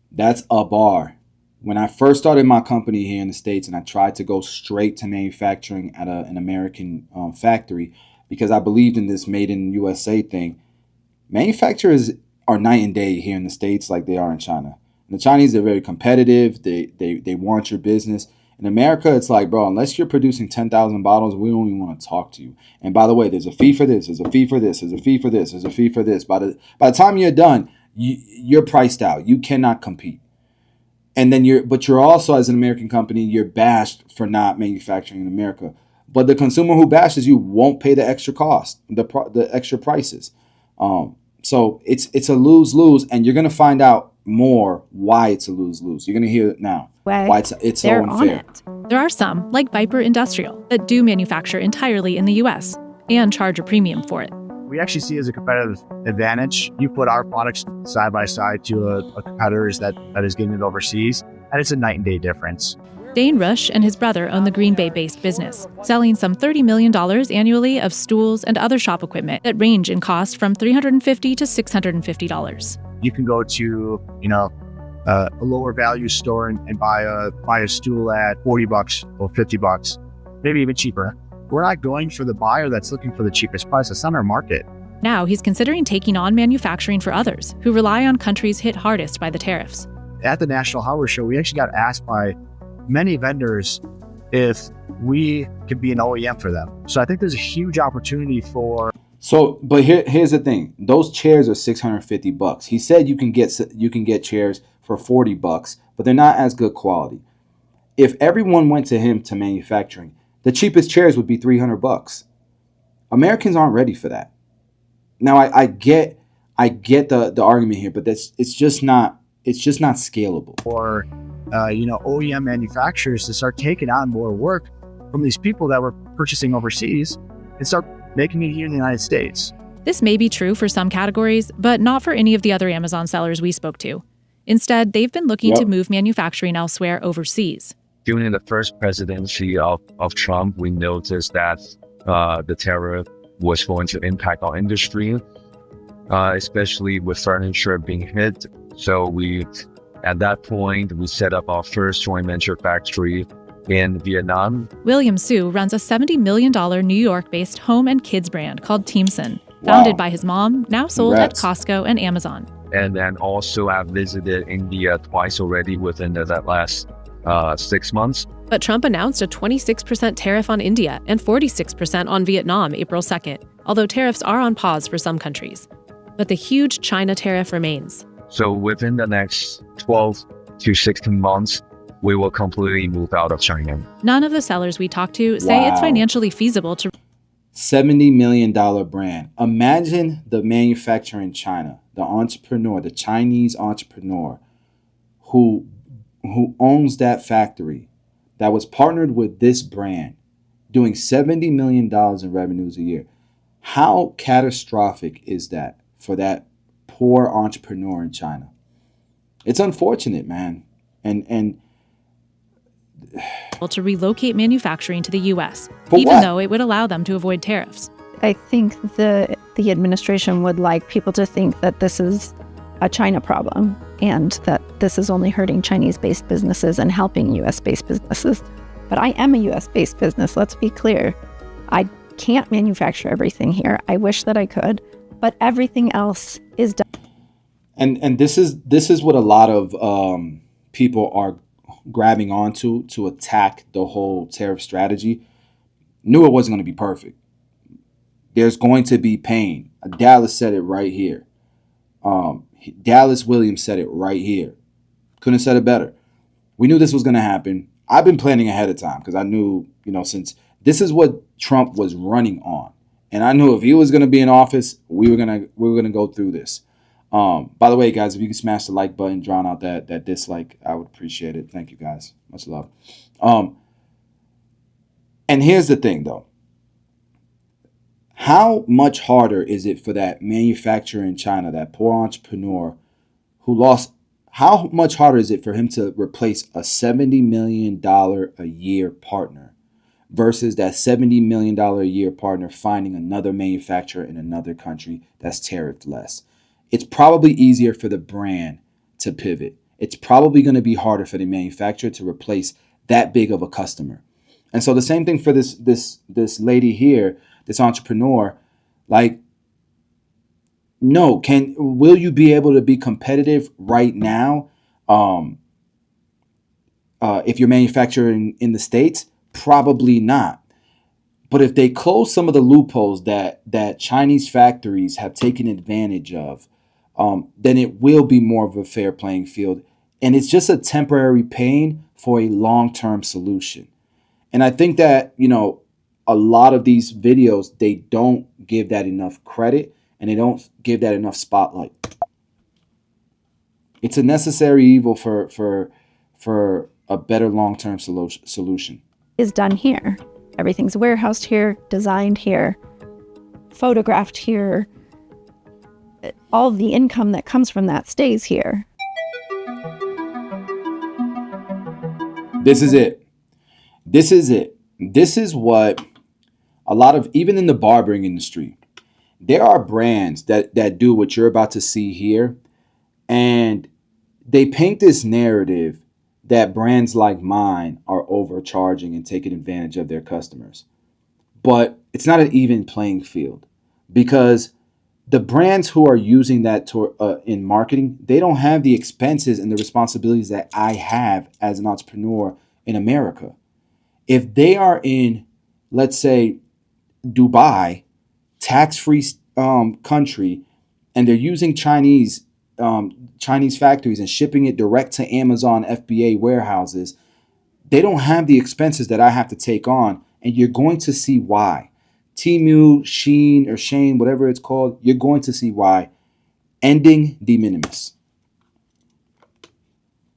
That's a bar. When I first started my company here in the States and I tried to go straight to manufacturing at an American factory because I believed in this made in USA thing, manufacturers are night and day here in the States like they are in China. And the Chinese are very competitive. They want your business. In America, it's like, bro, unless you're producing 10,000 bottles, we don't even want to talk to you. And by the way, there's a fee for this, there's a fee for this, there's a fee for this, there's a fee for this. By the time you're done, you're priced out. You cannot compete. And then you're also, as an American company, you're bashed for not manufacturing in America. But the consumer who bashes you won't pay the extra cost, the extra prices. So it's a lose-lose, and you're gonna find out more why it's a lose-lose. You're gonna hear it now. Why it's so They're on unfair. it. There are some, like Viper Industrial, that do manufacture entirely in the US and charge a premium for it. We actually see it as a competitive advantage. You put our products side by side to a competitor's that is getting it overseas, and it's a night and day difference. Dane Rush and his brother own the Green Bay-based business, selling some $30 million annually of stools and other shop equipment that range in cost from $350 to $650. You can go to, a lower value store and buy a stool at $40 or $50, maybe even cheaper. We're not going for the buyer that's looking for the cheapest price. That's not our market. Now he's considering taking on manufacturing for others who rely on countries hit hardest by the tariffs. At the National Hardware Show, we actually got asked by many vendors if we could be an OEM for them. So I think there's a huge opportunity for. So, but here's the thing: those chairs are $650. He said you can get chairs for $40, but they're not as good quality. If everyone went to him to manufacturing, the cheapest chairs would be $300. Americans aren't ready for that. Now, I get the argument here, but it's just not scalable. Or OEM manufacturers to start taking on more work from these people that were purchasing overseas and start making it here in the United States. This may be true for some categories, but not for any of the other Amazon sellers we spoke to. Instead, they've been looking to move manufacturing elsewhere overseas. During the first presidency of Trump, we noticed that the tariff was going to impact our industry, especially with furniture being hit. So at that point, we set up our first joint venture factory in Vietnam. William Su runs a $70 million New York-based home and kids brand called Teamson, founded by his mom, now sold at Costco and Amazon. And then also I've visited India twice already within that last 6 months. But Trump announced a 26% tariff on India and 46% on Vietnam April 2nd, although tariffs are on pause for some countries. But the huge China tariff remains. So within the next 12 to 16 months, we will completely move out of China. None of the sellers we talked to say it's financially feasible to. $70 million brand. Imagine the manufacturer in China, the entrepreneur, the Chinese entrepreneur who owns that factory that was partnered with this brand doing $70 million in revenues a year. How catastrophic is that for that poor entrepreneur in China? It's unfortunate, man. And to relocate manufacturing to the U.S., For even what? though it would allow them to avoid tariffs. I think the administration would like people to think that this is a China problem and that this is only hurting Chinese-based businesses and helping U.S.-based businesses. But I am a U.S.-based business, let's be clear. I can't manufacture everything here. I wish that I could, but everything else is done. And this is what a lot of people are grabbing onto to attack the whole tariff strategy. Knew it wasn't going to be perfect. There's going to be pain. Dallas said it right here. Dallas Williams said it right here. Couldn't have said it better. We knew this was going to happen. I've been planning ahead of time because I knew, since this is what Trump was running on, and I knew if he was going to be in office, we were gonna go through this. By the way, guys, if you can smash the like button, drown out that dislike, I would appreciate it. Thank you, guys. Much love. And here's the thing, though. How much harder is it for that manufacturer in China, that poor entrepreneur who lost? How much harder is it for him to replace a $70 million a year partner versus that $70 million a year partner finding another manufacturer in another country that's tariffed less. It's probably easier for the brand to pivot. It's probably going to be harder for the manufacturer to replace that big of a customer. And so the same thing for this lady here, this entrepreneur, like, no, will you be able to be competitive right now if you're manufacturing in the States? Probably not. But if they close some of the loopholes that Chinese factories have taken advantage of, then it will be more of a fair playing field. And it's just a temporary pain for a long-term solution. And I think that, a lot of these videos, they don't give that enough credit and they don't give that enough spotlight. It's a necessary evil for a better long-term solution. Is done here. Everything's warehoused here, designed here, photographed here. All the income that comes from that stays here. This is it. This is it. This is what a lot of, even in the barbering industry, there are brands that do what you're about to see here. And they paint this narrative that brands like mine are overcharging and taking advantage of their customers. But it's not an even playing field, because the brands who are using that in marketing, they don't have the expenses and the responsibilities that I have as an entrepreneur in America. If they are in, let's say, Dubai, tax-free country, and they're using Chinese factories and shipping it direct to Amazon FBA warehouses, they don't have the expenses that I have to take on, and you're going to see why. Temu, Shein, or Shane, whatever it's called, you're going to see why. Ending de minimis.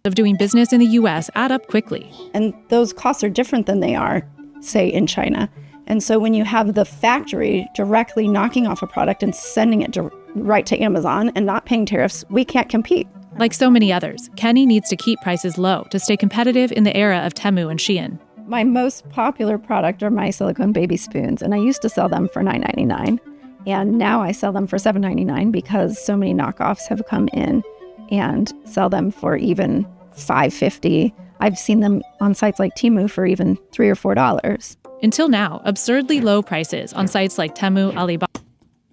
Of doing business in the US add up quickly. And those costs are different than they are, say, in China. And so when you have the factory directly knocking off a product and sending it right to Amazon and not paying tariffs, we can't compete. Like so many others, Kenny needs to keep prices low to stay competitive in the era of Temu and Shein. My most popular product are my silicone baby spoons, and I used to sell them for $9.99. And now I sell them for $7.99 because so many knockoffs have come in and sell them for even $5.50. I've seen them on sites like Temu for even $3 or $4. Until now, absurdly low prices on sites like Temu, Alibaba.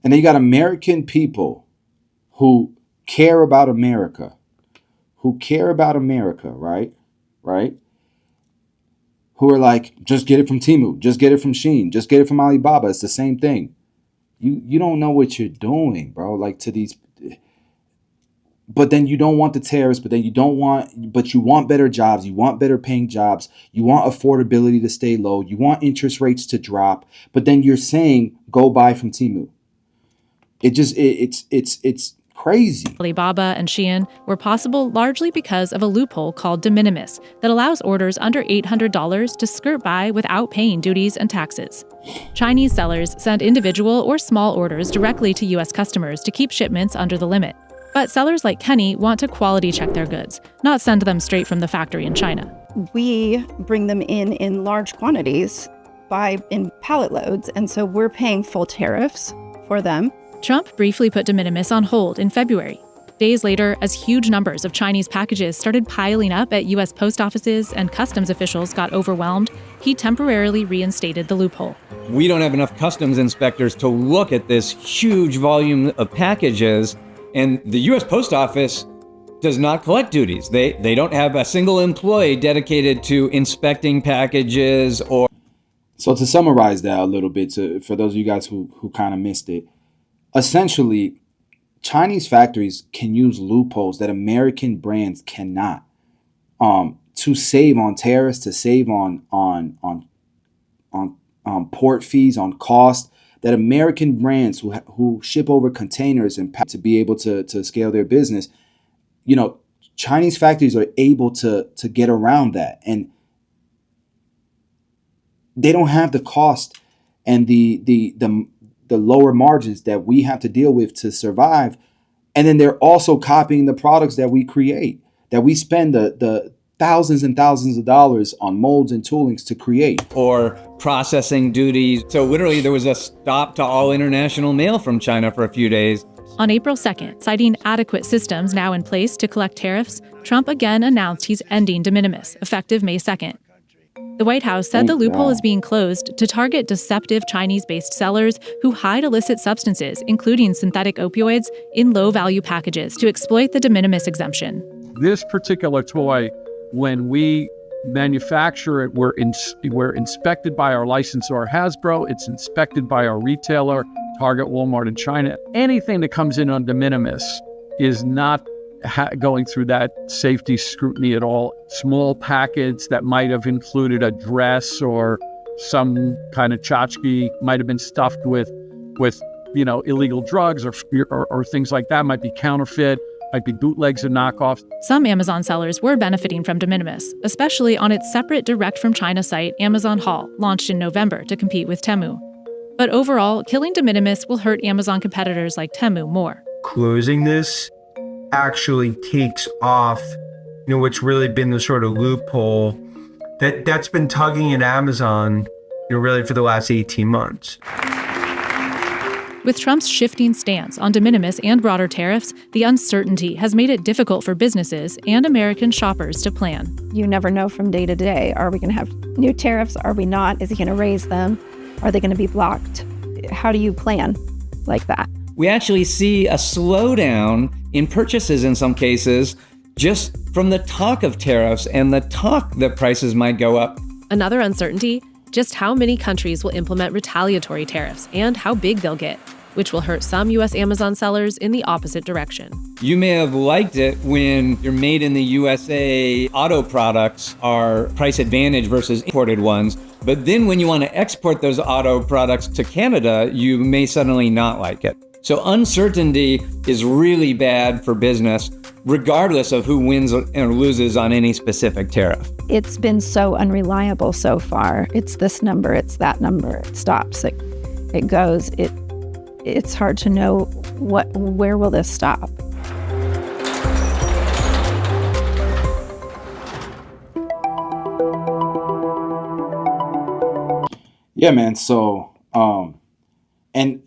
And then you got American people who care about America, right? Right? Who are like, just get it from Temu, just get it from Shein, just get it from Alibaba. It's the same thing. You don't know what you're doing, bro. Like, to these, but then you don't want the tariffs, but you want better jobs, you want better paying jobs, you want affordability to stay low, you want interest rates to drop, but then you're saying go buy from Temu. It's crazy. Alibaba and Shein were possible largely because of a loophole called de minimis that allows orders under $800 to skirt by without paying duties and taxes. Chinese sellers send individual or small orders directly to U.S. customers to keep shipments under the limit. But sellers like Kenny want to quality check their goods, not send them straight from the factory in China. We bring them in large quantities in pallet loads, and so we're paying full tariffs for them. Trump briefly put de minimis on hold in February. Days later, as huge numbers of Chinese packages started piling up at U.S. post offices and customs officials got overwhelmed, he temporarily reinstated the loophole. We don't have enough customs inspectors to look at this huge volume of packages, and the U.S. Post Office does not collect duties. They don't have a single employee dedicated to inspecting packages or... So to summarize that a little bit, for those of you guys who kind of missed it, essentially, Chinese factories can use loopholes that American brands cannot, to save on tariffs, to save on port fees, on cost, that American brands who ship over containers and to be able to scale their business, Chinese factories are able to get around that, and they don't have the cost and the lower margins that we have to deal with to survive. And then they're also copying the products that we create, that we spend the thousands and thousands of dollars on molds and toolings to create. Or processing duties. So literally there was a stop to all international mail from China for a few days. On April 2nd, citing adequate systems now in place to collect tariffs, Trump again announced he's ending de minimis, effective May 2nd. The White House said the loophole is being closed to target deceptive Chinese-based sellers who hide illicit substances, including synthetic opioids, in low-value packages to exploit the de minimis exemption. This particular toy, when we manufacture it, we're inspected by our licensor Hasbro, it's inspected by our retailer, Target, Walmart in China. Anything that comes in on de minimis is not going through that safety scrutiny at all. Small packets that might have included a dress or some kind of tchotchke might have been stuffed with illegal drugs or things like that, might be counterfeit, might be bootlegs and knockoffs. Some Amazon sellers were benefiting from de minimis, especially on its separate direct from China site, Amazon Haul, launched in November to compete with Temu. But overall, killing de minimis will hurt Amazon competitors like Temu more. Closing this actually takes off, what's really been the sort of loophole that's been tugging at Amazon, really for the last 18 months. With Trump's shifting stance on de minimis and broader tariffs, the uncertainty has made it difficult for businesses and American shoppers to plan. You never know from day to day. Are we going to have new tariffs? Are we not? Is he going to raise them? Are they going to be blocked? How do you plan like that? We actually see a slowdown in purchases in some cases just from the talk of tariffs and the talk that prices might go up. Another uncertainty, just how many countries will implement retaliatory tariffs and how big they'll get, which will hurt some U.S. Amazon sellers in the opposite direction. You may have liked it when your made in the USA auto products are price advantage versus imported ones, but then when you want to export those auto products to Canada, you may suddenly not like it. So uncertainty is really bad for business, regardless of who wins or loses on any specific tariff. It's been so unreliable so far. It's this number, it's that number, it stops, it goes. It's hard to know where will this stop. Yeah, man. So, and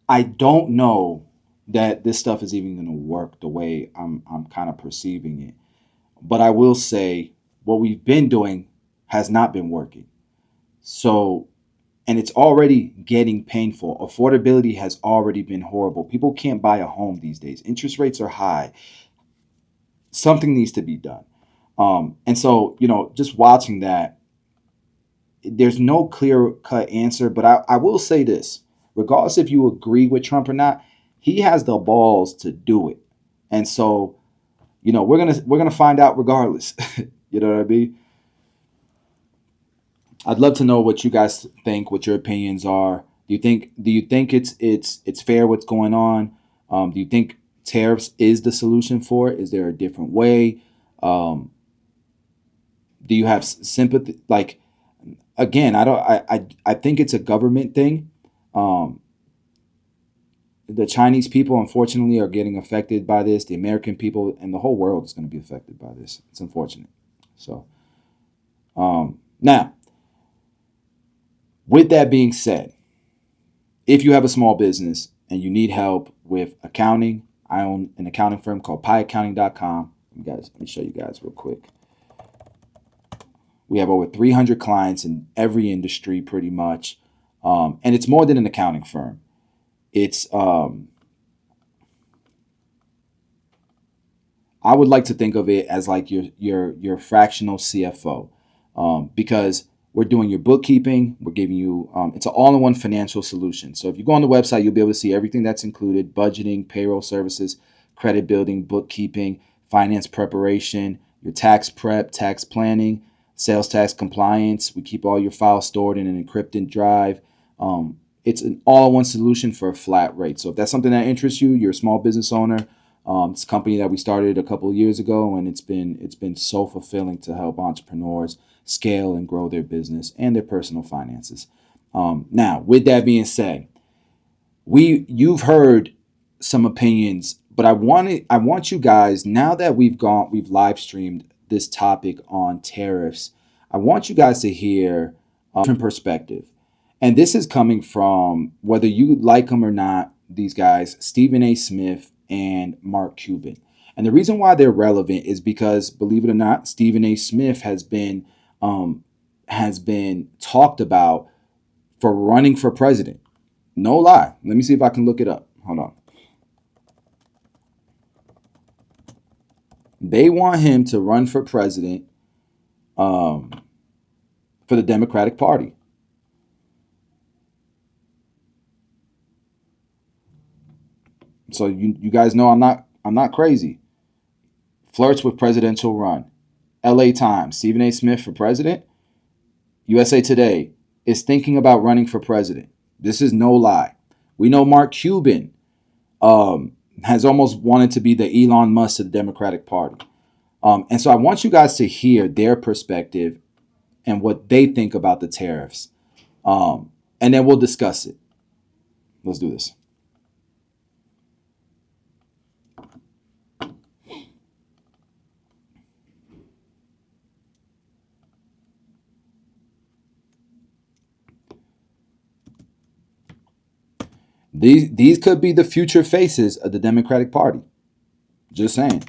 I don't know that this stuff is even going to work the way I'm kind of perceiving it. But I will say what we've been doing has not been working. So, and it's already getting painful. Affordability has already been horrible. People can't buy a home these days. Interest rates are high. Something needs to be done. And so, just watching that, there's no clear-cut answer. But I will say this. Regardless if you agree with Trump or not, he has the balls to do it. And so, we're gonna find out regardless. You know what I mean? I'd love to know what you guys think, what your opinions are. Do you think it's fair what's going on? Do you think tariffs is the solution for it? Is there a different way? Do you have sympathy? Like, again, I think it's a government thing. The Chinese people, unfortunately, are getting affected by this. The American people and the whole world is going to be affected by this. It's unfortunate. So, now, with that being said, if you have a small business and you need help with accounting, I own an accounting firm called pieaccounting.com. Let me show you guys real quick. We have over 300 clients in every industry pretty much. And it's more than an accounting firm. It's, I would like to think of it as like your fractional CFO, because we're doing your bookkeeping. We're giving you, it's an all-in-one financial solution. So if you go on the website, you'll be able to see everything that's included: budgeting, payroll services, credit building, bookkeeping, finance preparation, your tax prep, tax planning, sales tax compliance. We keep all your files stored in an encrypted drive. It's an all-in-one solution for a flat rate. So if that's something that interests you, you're a small business owner. It's a company that we started a couple of years ago, and it's been so fulfilling to help entrepreneurs scale and grow their business and their personal finances. Now, with that being said, you've heard some opinions, but I want you guys, now that we've live streamed this topic on tariffs, I want you guys to hear a different perspective. And this is coming from, whether you like them or not, these guys, Stephen A. Smith and Mark Cuban. And the reason why they're relevant is because, believe it or not, Stephen A. Smith has been talked about for running for president. No lie. Let me see if I can look it up. Hold on. They want him to run for president for the Democratic Party. So you guys know I'm not crazy. Flirts with presidential run. LA Times, Stephen A. Smith for president. USA Today is thinking about running for president. This is no lie. We know Mark Cuban has almost wanted to be the Elon Musk of the Democratic Party. And so I want you guys to hear their perspective and what they think about the tariffs. And then we'll discuss it. Let's do this. These could be the future faces of the Democratic Party. Just saying.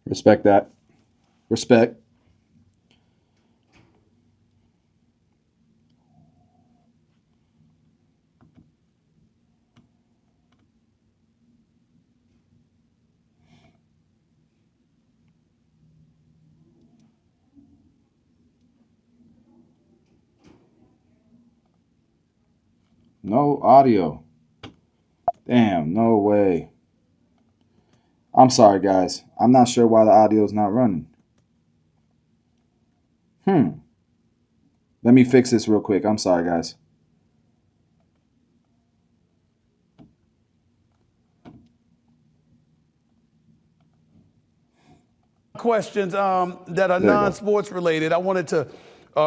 Respect that. Respect. No audio. Damn, no way. I'm sorry, guys. I'm not sure why the audio is not running. Let me fix this real quick. I'm sorry, guys. Questions that are non-sports related. I wanted to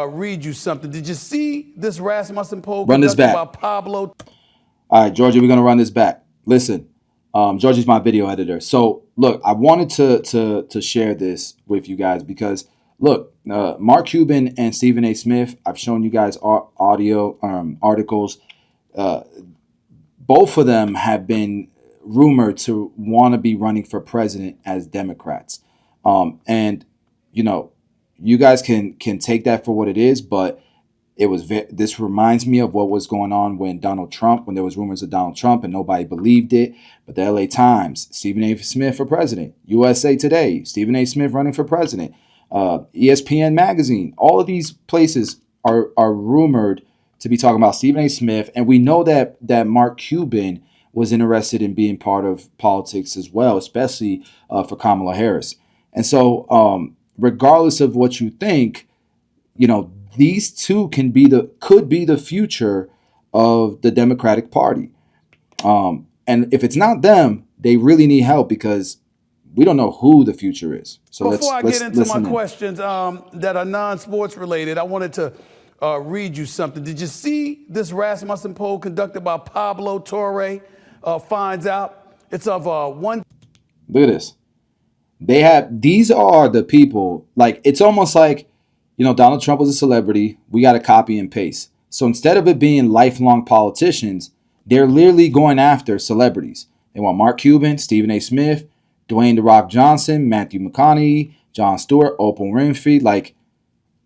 read you something. Did you see this Rasmussen poll Run this conducted back. by Pablo? All right, Georgie, we're going to run this back. Listen, Georgie's my video editor. So, look, I wanted to share this with you guys because, look, Mark Cuban and Stephen A. Smith, I've shown you guys audio articles. Both of them have been rumored to want to be running for president as Democrats. And, you know, you guys can take that for what it is, but This reminds me of what was going on when there was rumors of Donald Trump and nobody believed it. But the LA Times, Stephen A. Smith for president, USA Today, Stephen A. Smith running for president, ESPN magazine, all of these places are rumored to be talking about Stephen A. Smith. And we know that Mark Cuban was interested in being part of politics as well, especially for Kamala Harris. And so regardless of what you think, these two could be the future of the Democratic Party. And if it's not them, they really need help because we don't know who the future is. So before I get into my in. questions that are non-sports related, I wanted to read you something. Did you see this Rasmussen poll conducted by Pablo Torre finds out? It's of one. Look at this. These are the people, like, it's almost like, Donald Trump was a celebrity. We got to copy and paste. So instead of it being lifelong politicians, they're literally going after celebrities. They want Mark Cuban, Stephen A. Smith, Dwayne "The Rock" Johnson, Matthew McConaughey, Jon Stewart, Oprah Winfrey. Like,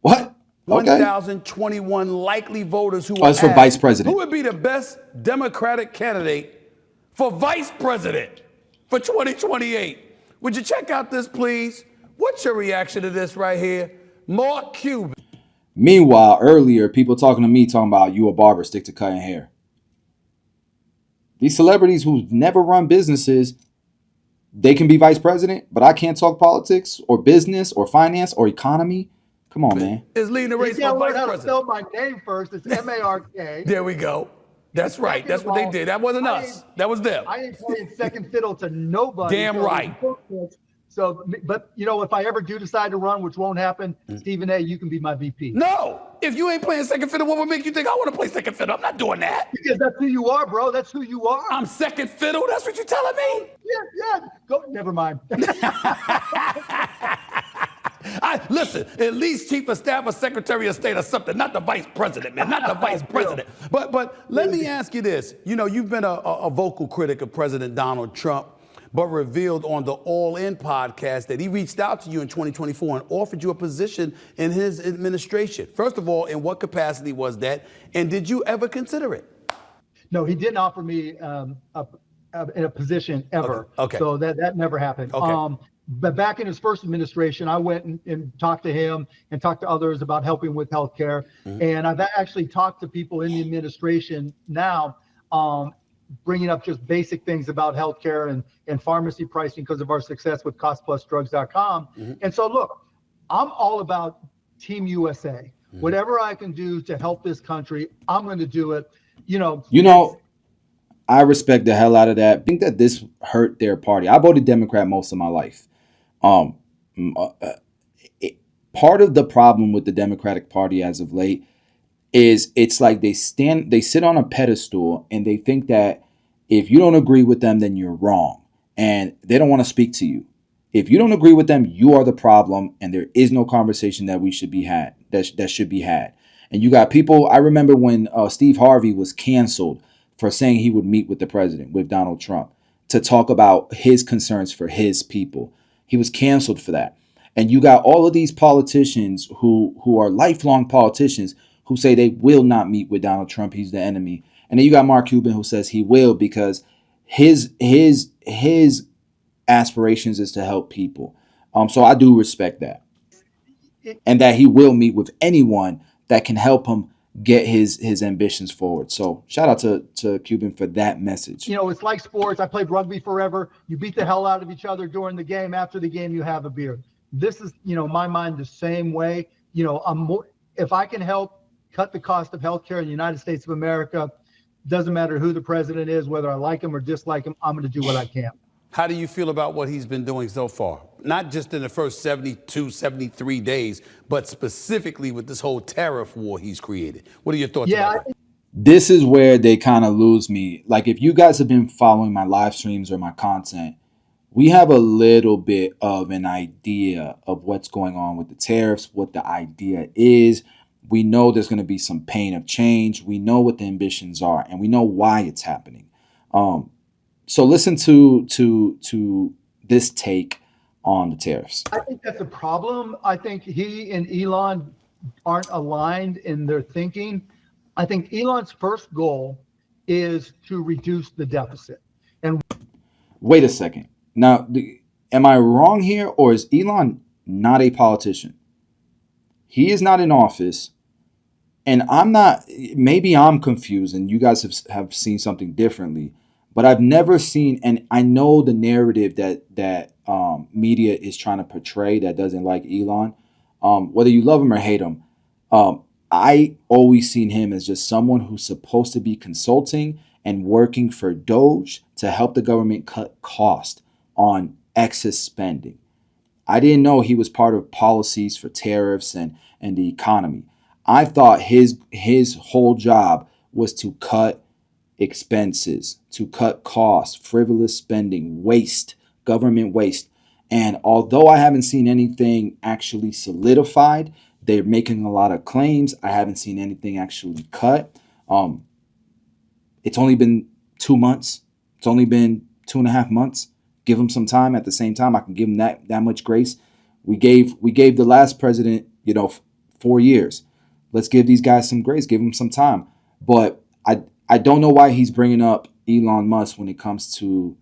what? Okay. 1,021 likely voters who that's for vice president. Who would be the best Democratic candidate for vice president for 2028? Would you check out this, please? What's your reaction to this right here? Mark Cuban. Meanwhile, earlier, people talking to me talking about you a barber, stick to cutting hair. These celebrities who've never run businesses, they can be vice president, but I can't talk politics or business or finance or economy. Come on, man. Is leading the race for vice president. Spell my name first. It's M-A-R-K. There we go. That's right. That's what they did. That wasn't us. That was them. I ain't playing second fiddle to nobody. Damn right. So, but if I ever do decide to run, which won't happen, Stephen A., you can be my VP. No, if you ain't playing second fiddle, what would make you think I want to play second fiddle? I'm not doing that. Because that's who you are, bro. That's who you are. I'm second fiddle. That's what you're telling me. Yeah. Go. Never mind. Listen, at least chief of staff or secretary of state or something, not the vice president, man, not the vice president. But let me ask you this. You've been a vocal critic of President Donald Trump, but revealed on the All In podcast that he reached out to you in 2024 and offered you a position in his administration. First of all, in what capacity was that? And did you ever consider it? No, he didn't offer me in a position ever. Okay. So that never happened. Okay. But back in his first administration, I went and talked to him and talked to others about helping with healthcare. And I've actually talked to people in the administration now, bringing up just basic things about healthcare and pharmacy pricing because of our success with costplusdrugs.com. And so, look, I'm all about Team USA. Whatever I can do to help this country, I'm going to do it. I respect the hell out of that. I think that this hurt their party. I voted Democrat most of my life. Part of the problem with the Democratic Party as of late is it's like they sit on a pedestal and they think that if you don't agree with them, then you're wrong. And they don't want to speak to you. If you don't agree with them, you are the problem. And there is no conversation that should be had. And you got people. I remember when Steve Harvey was canceled for saying he would meet with the president, with Donald Trump, to talk about his concerns for his people. He was canceled for that. And you got all of these politicians who are lifelong politicians who say they will not meet with Donald Trump. He's the enemy. And then you got Mark Cuban who says he will because his aspirations is to help people. So I do respect that. And that he will meet with anyone that can help him get his ambitions forward. So shout out to Cuban for that message. It's like sports. I played rugby forever. You beat the hell out of each other during the game. After the game, you have a beer. This is, my mind the same way. If I can help cut the cost of healthcare in the United States of America, doesn't matter who the president is, whether I like him or dislike him, I'm going to do what I can. How do you feel about what he's been doing so far? Not just in the first 72, 73 days, but specifically with this whole tariff war he's created. What are your thoughts about it? This is where they kind of lose me. Like, if you guys have been following my live streams or my content, we have a little bit of an idea of what's going on with the tariffs, what the idea is. We know there's going to be some pain of change. We know what the ambitions are, and we know why it's happening. So listen to this take on the tariffs. I think that's a problem. I think he and Elon aren't aligned in their thinking. I think Elon's first goal is to reduce the deficit. And wait a second. Now, am I wrong here, or is Elon not a politician? He is not in office, and I'm not. Maybe I'm confused, and you guys have seen something differently. But I've never seen, and I know the narrative that media is trying to portray that doesn't like Elon. Whether you love him or hate him, I always seen him as just someone who's supposed to be consulting and working for Doge to help the government cut cost on excess spending. I didn't know he was part of policies for tariffs and the economy. I thought his whole job was to cut expenses, to cut costs, frivolous spending, waste, government waste. And although I haven't seen anything actually solidified, they're making a lot of claims. I haven't seen anything actually cut. It's only been 2 months. It's only been 2.5 months. Give them some time. At the same time, I can give them that much grace. We gave the last president, 4 years. Let's give these guys some grace. Give them some time. But I don't know why he's bringing up Elon Musk when it comes to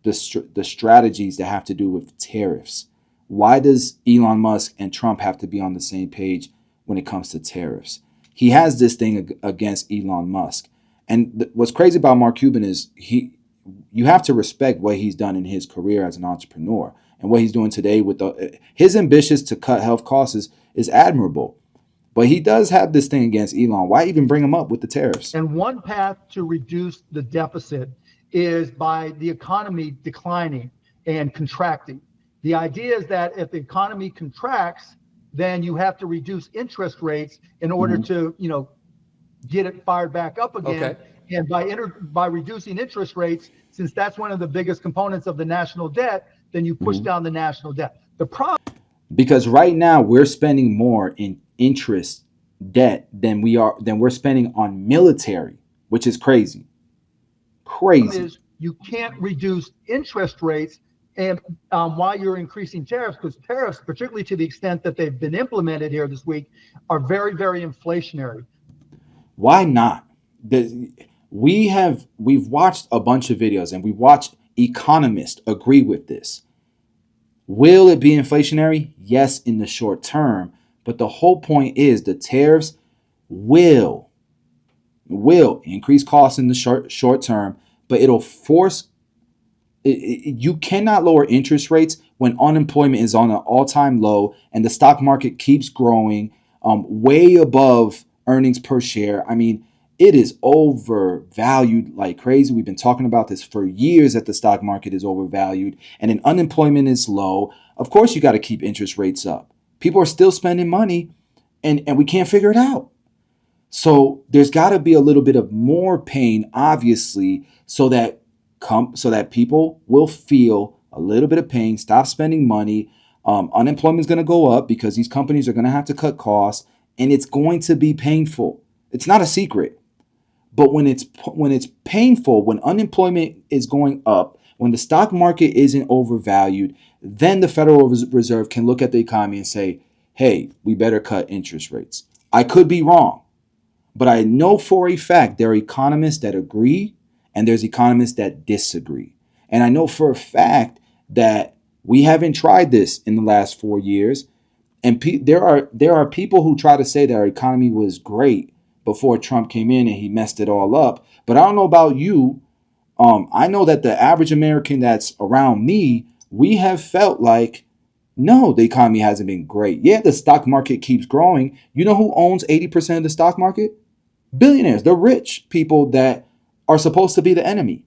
the strategies that have to do with tariffs. Why does Elon Musk and Trump have to be on the same page when it comes to tariffs? He has this thing against Elon Musk. And what's crazy about Mark Cuban is you have to respect what he's done in his career as an entrepreneur, and what he's doing today with his ambitions to cut health costs is admirable. But he does have this thing against Elon. Why even bring him up with the tariffs? And one path to reduce the deficit is by the economy declining and contracting. The idea is that if the economy contracts, then you have to reduce interest rates in order to, get it fired back up again. Okay. And by reducing interest rates, since that's one of the biggest components of the national debt, then you push down the national debt. The problem, because right now we're spending more in interest debt than we're spending on military, which is crazy. is you can't reduce interest rates and while you're increasing tariffs, because tariffs, particularly to the extent that they've been implemented here this week, are very, very inflationary. Why not? We've watched a bunch of videos, and we watched economists agree with this. Will it be inflationary? Yes, in the short term. But the whole point is the tariffs will increase costs in the short term, but it'll force. You cannot lower interest rates when unemployment is on an all-time low and the stock market keeps growing way above earnings per share. I mean, it is overvalued like crazy. We've been talking about this for years, that the stock market is overvalued and then unemployment is low. Of course, you got to keep interest rates up. People are still spending money and we can't figure it out. So there's got to be a little bit of more pain, obviously, so that people will feel a little bit of pain, stop spending money. Unemployment is going to go up because these companies are going to have to cut costs, and it's going to be painful. It's not a secret. But when it's painful, when unemployment is going up, when the stock market isn't overvalued, then the Federal Reserve can look at the economy and say, hey, we better cut interest rates. I could be wrong, but I know for a fact there are economists that agree and there's economists that disagree. And I know for a fact that we haven't tried this in the last 4 years. And there are people who try to say that our economy was great before Trump came in and he messed it all up. But I don't know about you. I know that the average American that's around me, we have felt like, no, the economy hasn't been great. Yeah, the stock market keeps growing. You know who owns 80% of the stock market? Billionaires, the rich people that are supposed to be the enemy.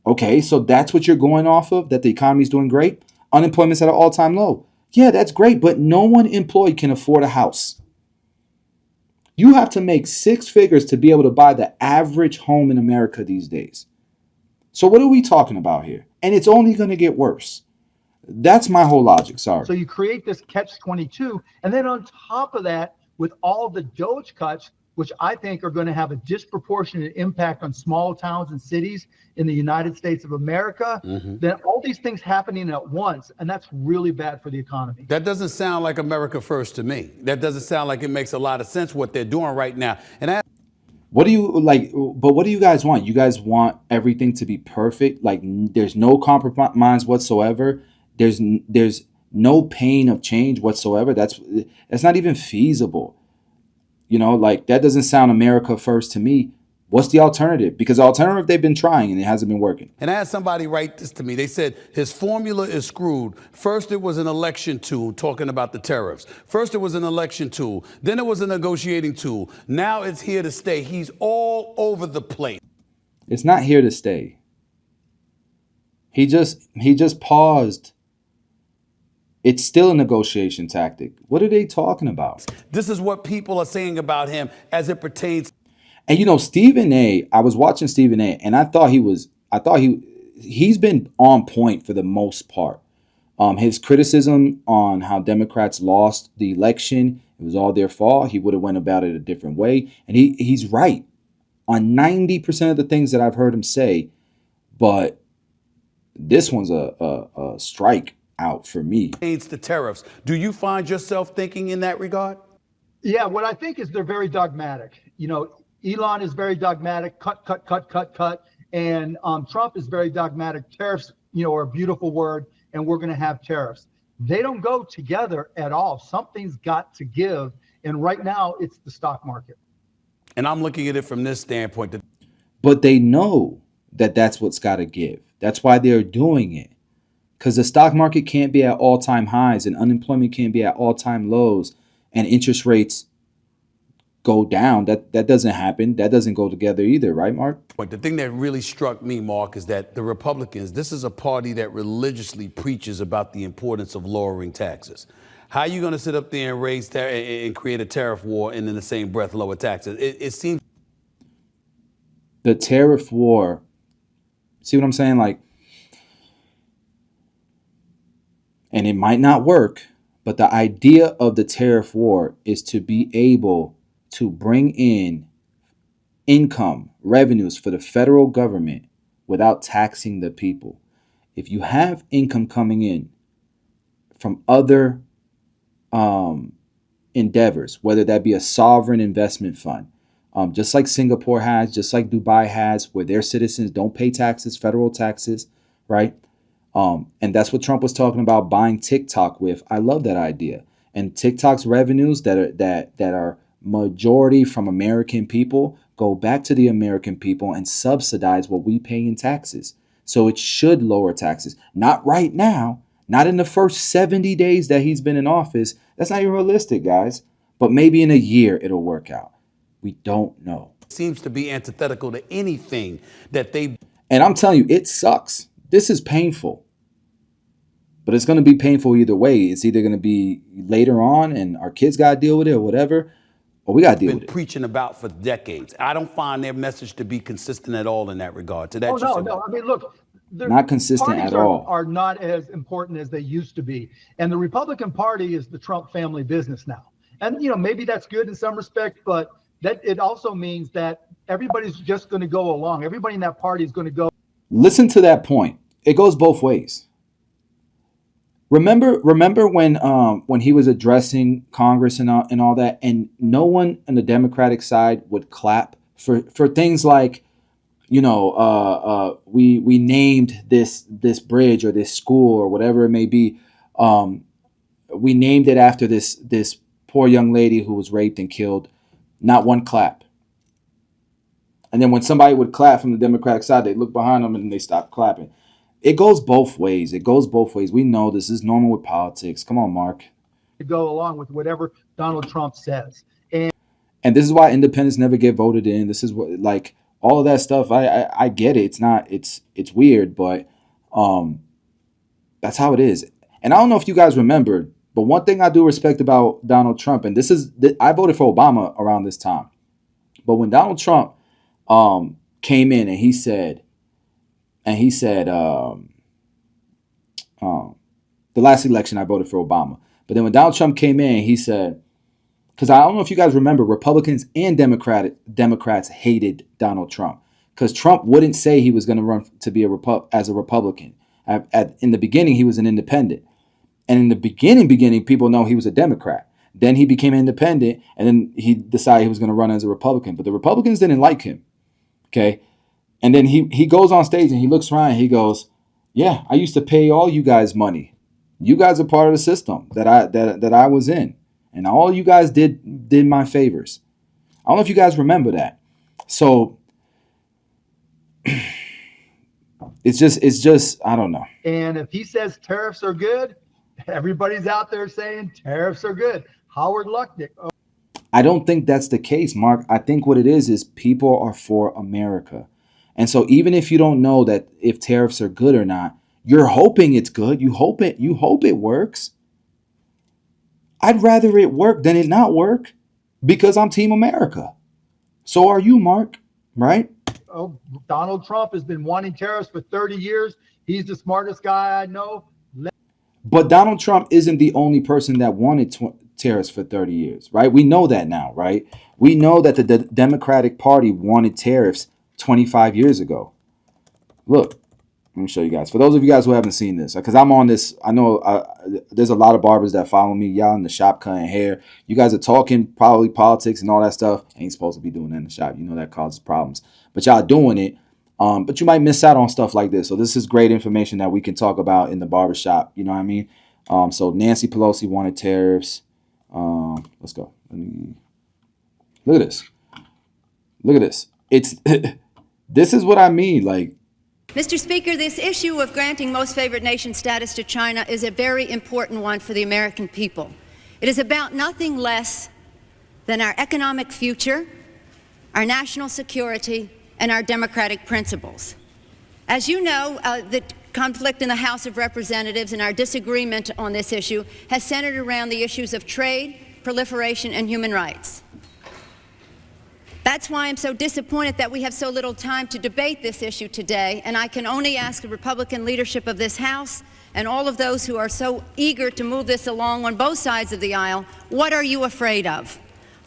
Okay, so that's what you're going off of, that the economy is doing great. Unemployment's at an all-time low. Yeah, that's great, but no one employed can afford a house. You have to make 6 figures to be able to buy the average home in America these days. So what are we talking about here? And it's only going to get worse. That's my whole logic. Sorry. So you create this catch-22, and then on top of that, with all the Doge cuts, which I think are going to have a disproportionate impact on small towns and cities in the United States of America, then all these things happening at once, and that's really bad for the economy. That doesn't sound like America first to me. That doesn't sound like it makes a lot of sense what they're doing right now. And what do you like? But what do you guys want? You guys want everything to be perfect? Like there's no compromise whatsoever. There's no pain of change whatsoever. That's not even feasible. You know, like that doesn't sound America first to me. What's the alternative? Because the alternative they've been trying and it hasn't been working. And I had somebody write this to me. They said his formula is screwed. First, it was an election tool talking about the tariffs. First, it was an election tool. Then it was a negotiating tool. Now it's here to stay. He's all over the place. It's not here to stay. He just paused. It's still a negotiation tactic. What are they talking about? This is what people are saying about him as it pertains. And you know, Stephen A, I was watching Stephen A, and he's been on point for the most part. His criticism on how Democrats lost the election, it was all their fault. He would have went about it a different way. And he's right on 90% of the things that I've heard him say. But this one's a strike out for me. The tariffs. Do you find yourself thinking in that regard? Yeah, what I think is they're very dogmatic. You know, Elon is very dogmatic, cut. And Trump is very dogmatic. Tariffs, you know, are a beautiful word, and we're going to have tariffs. They don't go together at all. Something's got to give. And right now, it's the stock market. And I'm looking at it from this standpoint. But they know that that's what's got to give. That's why they're doing it. Because the stock market can't be at all-time highs and unemployment can't be at all-time lows and interest rates go down. That doesn't happen. That doesn't go together either, right, Mark? But the thing that really struck me, Mark, is that the Republicans, this is a party that religiously preaches about the importance of lowering taxes. How are you going to sit up there and raise and create a tariff war and in the same breath lower taxes? It seems the tariff war. See what I'm saying? Like, and it might not work, but the idea of the tariff war is to be able to bring in income, revenues for the federal government without taxing the people. If you have income coming in from other endeavors, whether that be a sovereign investment fund, just like Singapore has, just like Dubai has, where their citizens don't pay taxes, federal taxes, right? And that's what Trump was talking about buying TikTok with. I love that idea. And TikTok's revenues that are majority from American people go back to the American people and subsidize what we pay in taxes. So it should lower taxes. Not right now, not in the first 70 days that he's been in office. That's not even realistic, guys. But maybe in a year it'll work out. We don't know. seems to be antithetical to anything that they. And I'm telling you, it sucks. This is painful. But it's going to be painful either way. It's either going to be later on and our kids got to deal with it or whatever, or we got to deal with it. Preaching about for decades. I don't find their message to be consistent at all in that regard. To that, no. I mean, look, not consistent at all. Are not as important as they used to be. And the Republican Party is the Trump family business now. And, you know, maybe that's good in some respect, but that it also means that everybody's just going to go along. Everybody in that party is going to go. Listen to that point. It goes both ways. Remember when he was addressing Congress and all that, and no one on the Democratic side would clap for things like, you know, we named this bridge or this school or whatever it may be. We named it after this poor young lady who was raped and killed. Not one clap. And then when somebody would clap from the Democratic side, they look behind them and they stop clapping. It goes both ways. We know this is normal with politics. Come on, Mark. To go along with whatever Donald Trump says. And this is why independents never get voted in. This is what, like, all of that stuff. I get it. It's weird, but that's how it is. And I don't know if you guys remember, but one thing I do respect about Donald Trump, and I voted for Obama around this time. But when Donald Trump came in and he said, the last election I voted for Obama. But then when Donald Trump came in, he said, because I don't know if you guys remember, Republicans and Democrats hated Donald Trump because Trump wouldn't say he was going to run to be as a Republican. In the beginning, he was an independent. And in the beginning, people know he was a Democrat. Then he became independent, and then he decided he was going to run as a Republican. But the Republicans didn't like him, okay? And then he goes on stage and he looks around and he goes, yeah, I used to pay all you guys money. You guys are part of the system that I was in. And all you guys did my favors. I don't know if you guys remember that. So it's just I don't know. And if he says tariffs are good, everybody's out there saying tariffs are good. Howard Lutnick. Oh. I don't think that's the case, Mark. I think what it is people are for America. And so even if you don't know that if tariffs are good or not, you're hoping it's good. You hope it works. I'd rather it work than it not work because I'm Team America. So are you, Mark, right? Oh, Donald Trump has been wanting tariffs for 30 years. He's the smartest guy I know. But Donald Trump isn't the only person that wanted tariffs for 30 years, right? We know that now, right? We know that the Democratic Party wanted tariffs 25 years ago. Look, let me show you guys. For those of you guys who haven't seen this, because I'm on this, I know there's a lot of barbers that follow me. Y'all in the shop cutting hair. You guys are talking probably politics and all that stuff. Ain't supposed to be doing that in the shop. You know that causes problems. But y'all doing it. But you might miss out on stuff like this. So this is great information that we can talk about in the barbershop. You know what I mean? So Nancy Pelosi wanted tariffs. Let's go. Look at this. Look at this. It's this is what I mean. Like, Mr. Speaker, this issue of granting most favored nation status to China is a very important one for the American people. It is about nothing less than our economic future, our national security, and our democratic principles. As you know, the conflict in the House of Representatives and our disagreement on this issue has centered around the issues of trade, proliferation, and human rights. That's why I'm so disappointed that we have so little time to debate this issue today, and I can only ask the Republican leadership of this House and all of those who are so eager to move this along on both sides of the aisle, what are you afraid of?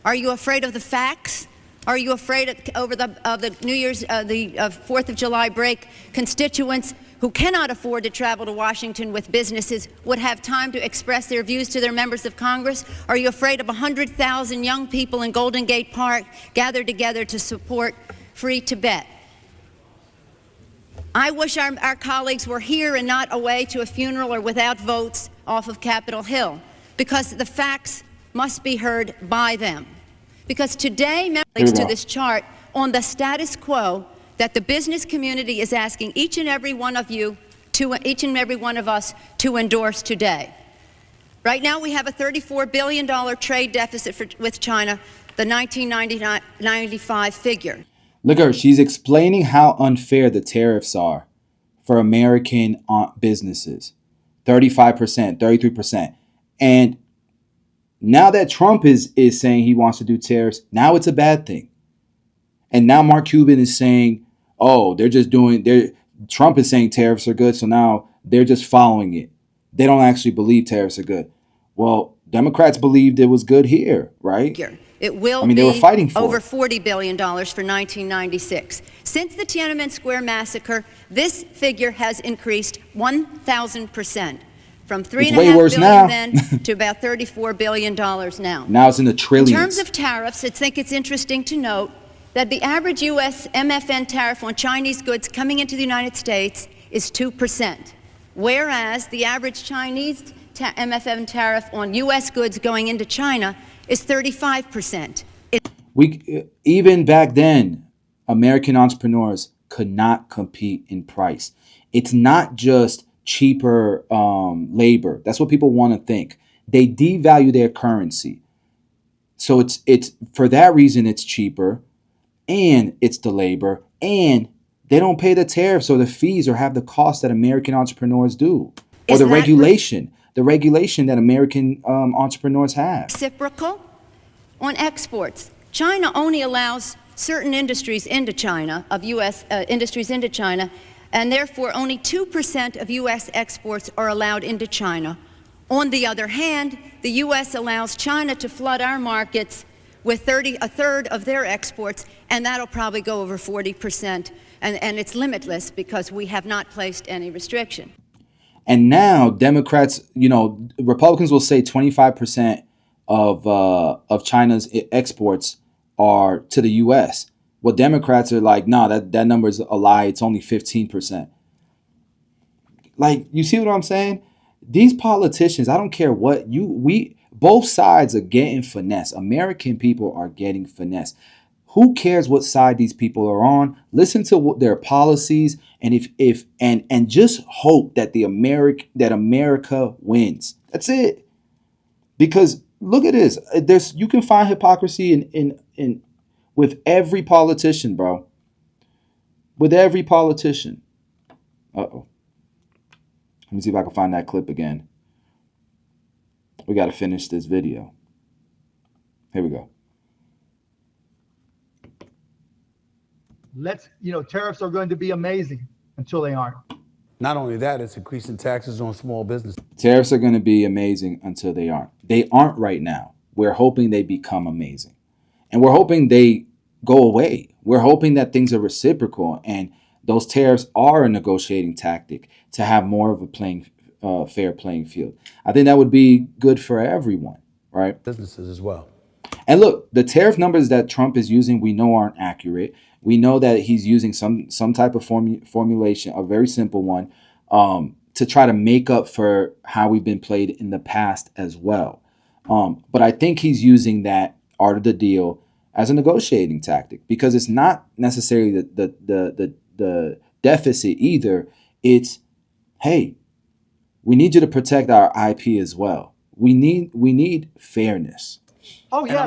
Are you afraid of the facts? Are you afraid of the New Year's, the 4th of July break, constituents who cannot afford to travel to Washington with businesses would have time to express their views to their members of Congress? Are you afraid of 100,000 young people in Golden Gate Park gathered together to support free Tibet? I wish our colleagues were here and not away to a funeral or without votes off of Capitol Hill, because the facts must be heard by them. Because today, members to this chart on the status quo that the business community is asking each and every one of us to endorse today. Right now, we have a $34 billion trade deficit with China, the 1995 figure. Look at her. She's explaining how unfair the tariffs are for American businesses. 35%, 33%. And now that Trump is saying he wants to do tariffs, now it's a bad thing. And now Mark Cuban is saying, oh, Trump is saying tariffs are good, so now they're just following it. They don't actually believe tariffs are good. Well, Democrats believed it was good here, right? It will they were fighting for over $40 billion for 1996. Since the Tiananmen Square massacre, this figure has increased 1,000%. From $3.5 billion then to about $34 billion now. Now it's in the trillions. In terms of tariffs, I think it's interesting to note that the average U.S. MFN tariff on Chinese goods coming into the United States is 2%, whereas the average Chinese MFN tariff on U.S. goods going into China is 35%. Even back then, American entrepreneurs could not compete in price. It's not just cheaper labor. That's what people want to think. They devalue their currency. So it's for that reason it's cheaper, and it's the labor, and they don't pay the tariffs or the fees or have the cost that American entrepreneurs do, or the regulation that American entrepreneurs have. Reciprocal on exports. China only allows certain industries into China, of U.S. Industries into China, and therefore only 2% of U.S. exports are allowed into China. On the other hand, the U.S. allows China to flood our markets with a third of their exports, and that'll probably go over 40%. And it's limitless because we have not placed any restriction. And now Democrats, Republicans will say 25% of China's exports are to the U.S. Well, Democrats are like, nah, that number is a lie. It's only 15%. Like, you see what I'm saying? These politicians, I don't care what both sides are getting finesse. American people are getting finesse. Who cares what side these people are on? Listen to their policies, and just hope that America wins. That's it. Because look at this. You can find hypocrisy in with every politician, bro. With every politician. Uh-oh. Let me see if I can find that clip again. We got to finish this video. Here we go. Tariffs are going to be amazing until they aren't. Not only that, it's increasing taxes on small business. Tariffs are going to be amazing until they aren't. They aren't right now. We're hoping they become amazing. And we're hoping they go away. We're hoping that things are reciprocal and those tariffs are a negotiating tactic to have more of a fair playing field. I think that would be good for everyone, right? Businesses as well. And look, the tariff numbers that Trump is using, we know aren't accurate. We know that he's using some type of formulation, a very simple one, to try to make up for how we've been played in the past as well. But I think he's using that art of the deal as a negotiating tactic, because it's not necessarily the deficit either. It's, hey, we need you to protect our IP as well. We need fairness. Oh yeah.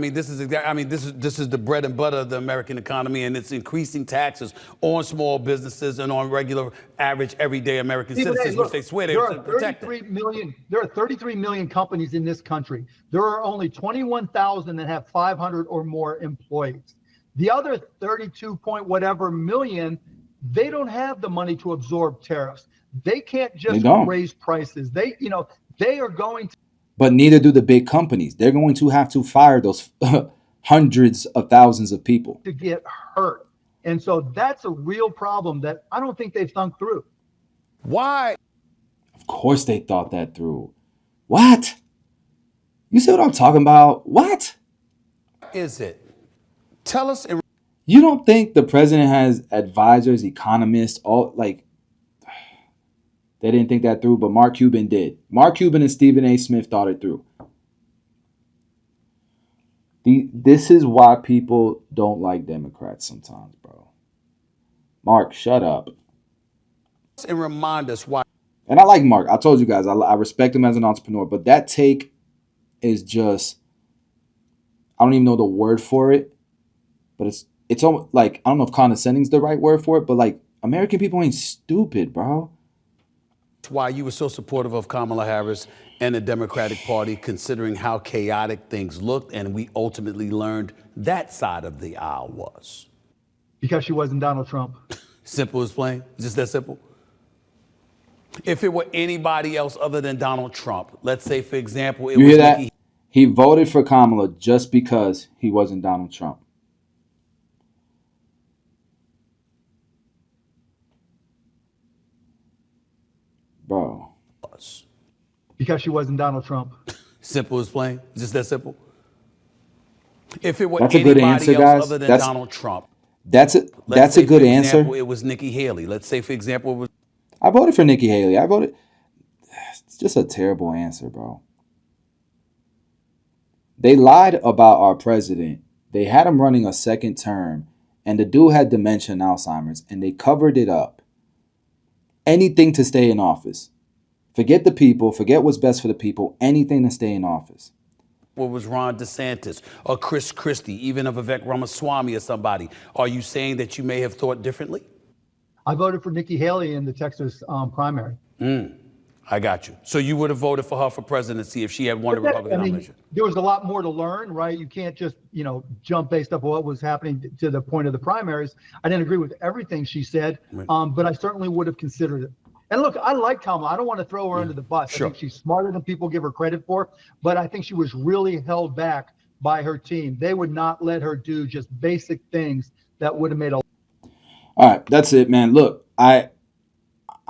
This is the bread and butter of the American economy, and it's increasing taxes on small businesses and on regular, average, everyday American citizens, which they swear they're protecting. There are 33 million companies in this country. There are only 21,000 that have 500 or more employees. The other 32 point whatever million, they don't have the money to absorb tariffs. They can't just raise prices. They are going to. But neither do the big companies. They're going to have to fire those hundreds of thousands of people. To get hurt. And so that's a real problem that I don't think they've thunk through. Why? Of course they thought that through. What? You see what I'm talking about? What? Is it? Tell us. You don't think the president has advisors, economists, they didn't think that through, but Mark Cuban did. Mark Cuban and Stephen A. Smith thought it through. This is why people don't like Democrats sometimes, bro. Mark, shut up. And remind us why. And I like Mark. I told you guys, I respect him as an entrepreneur, but that take is just, I don't even know the word for it, but it's almost like, I don't know if condescending is the right word for it, but like, American people ain't stupid, bro. That's why you were so supportive of Kamala Harris and the Democratic Party, considering how chaotic things looked, and we ultimately learned that side of the aisle was. Because she wasn't Donald Trump. Simple as plain? Just that simple? If it were anybody else other than Donald Trump, let's say, for example, it you was hear that? Nikki. He voted for Kamala just because he wasn't Donald Trump. Bro. Because she wasn't Donald Trump. Simple as plain? Just that simple? If it were That's a good anybody answer, else guys. other than Donald Trump. That's a good answer. It was Nikki Haley. Let's say, for example, it was. I voted for Nikki Haley. It's just a terrible answer, bro. They lied about our president. They had him running a second term, and the dude had dementia and Alzheimer's, and they covered it up. Anything to stay in office. Forget the people. Forget what's best for the people. Anything to stay in office. What was Ron DeSantis or Chris Christie, even of Vivek Ramaswamy or somebody? Are you saying that you may have thought differently? I voted for Nikki Haley in the Texas primary. I got you. So you would have voted for her for presidency if she had won the Republican nomination? There was a lot more to learn, right? You can't just, jump based off of what was happening to the point of the primaries. I didn't agree with everything she said, but I certainly would have considered it. And look, I like Kamala. I don't want to throw her under the bus. Sure. I think she's smarter than people give her credit for, but I think she was really held back by her team. They would not let her do just basic things that would have made a. All right, that's it, man. Look, I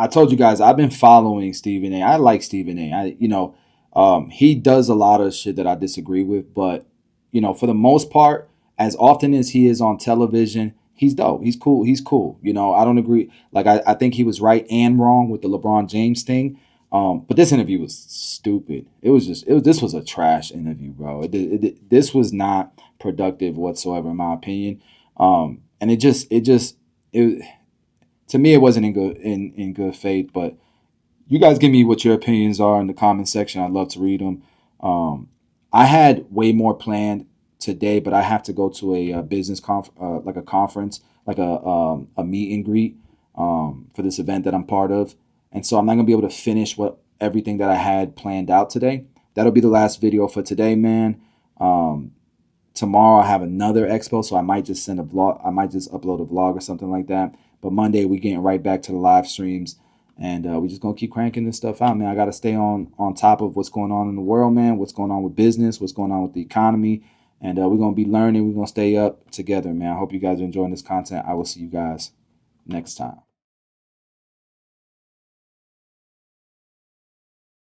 told you guys I've been following Stephen A. I like Stephen A. He does a lot of shit that I disagree with, but for the most part, as often as he is on television, he's dope. He's cool. He's cool. I don't agree. Like I think he was right and wrong with the LeBron James thing. But this interview was stupid. This was a trash interview, bro. This was not productive whatsoever, in my opinion. And to me, it wasn't in good faith. But you guys give me what your opinions are in the comment section. I'd love to read them. I had way more planned today, but I have to go to a business like a conference, like a meet and greet for this event that I'm part of. And so I'm not going to be able to finish everything that I had planned out today. That'll be the last video for today, man. Tomorrow I have another expo, so I might just send a vlog. I might just upload a vlog or something like that. But Monday we getting right back to the live streams, and we just going to keep cranking this stuff out, man. I got to stay on top of what's going on in the world, man, what's going on with business, what's going on with the economy. And we're going to be learning. We're going to stay up together, man. I hope you guys are enjoying this content. I will see you guys next time.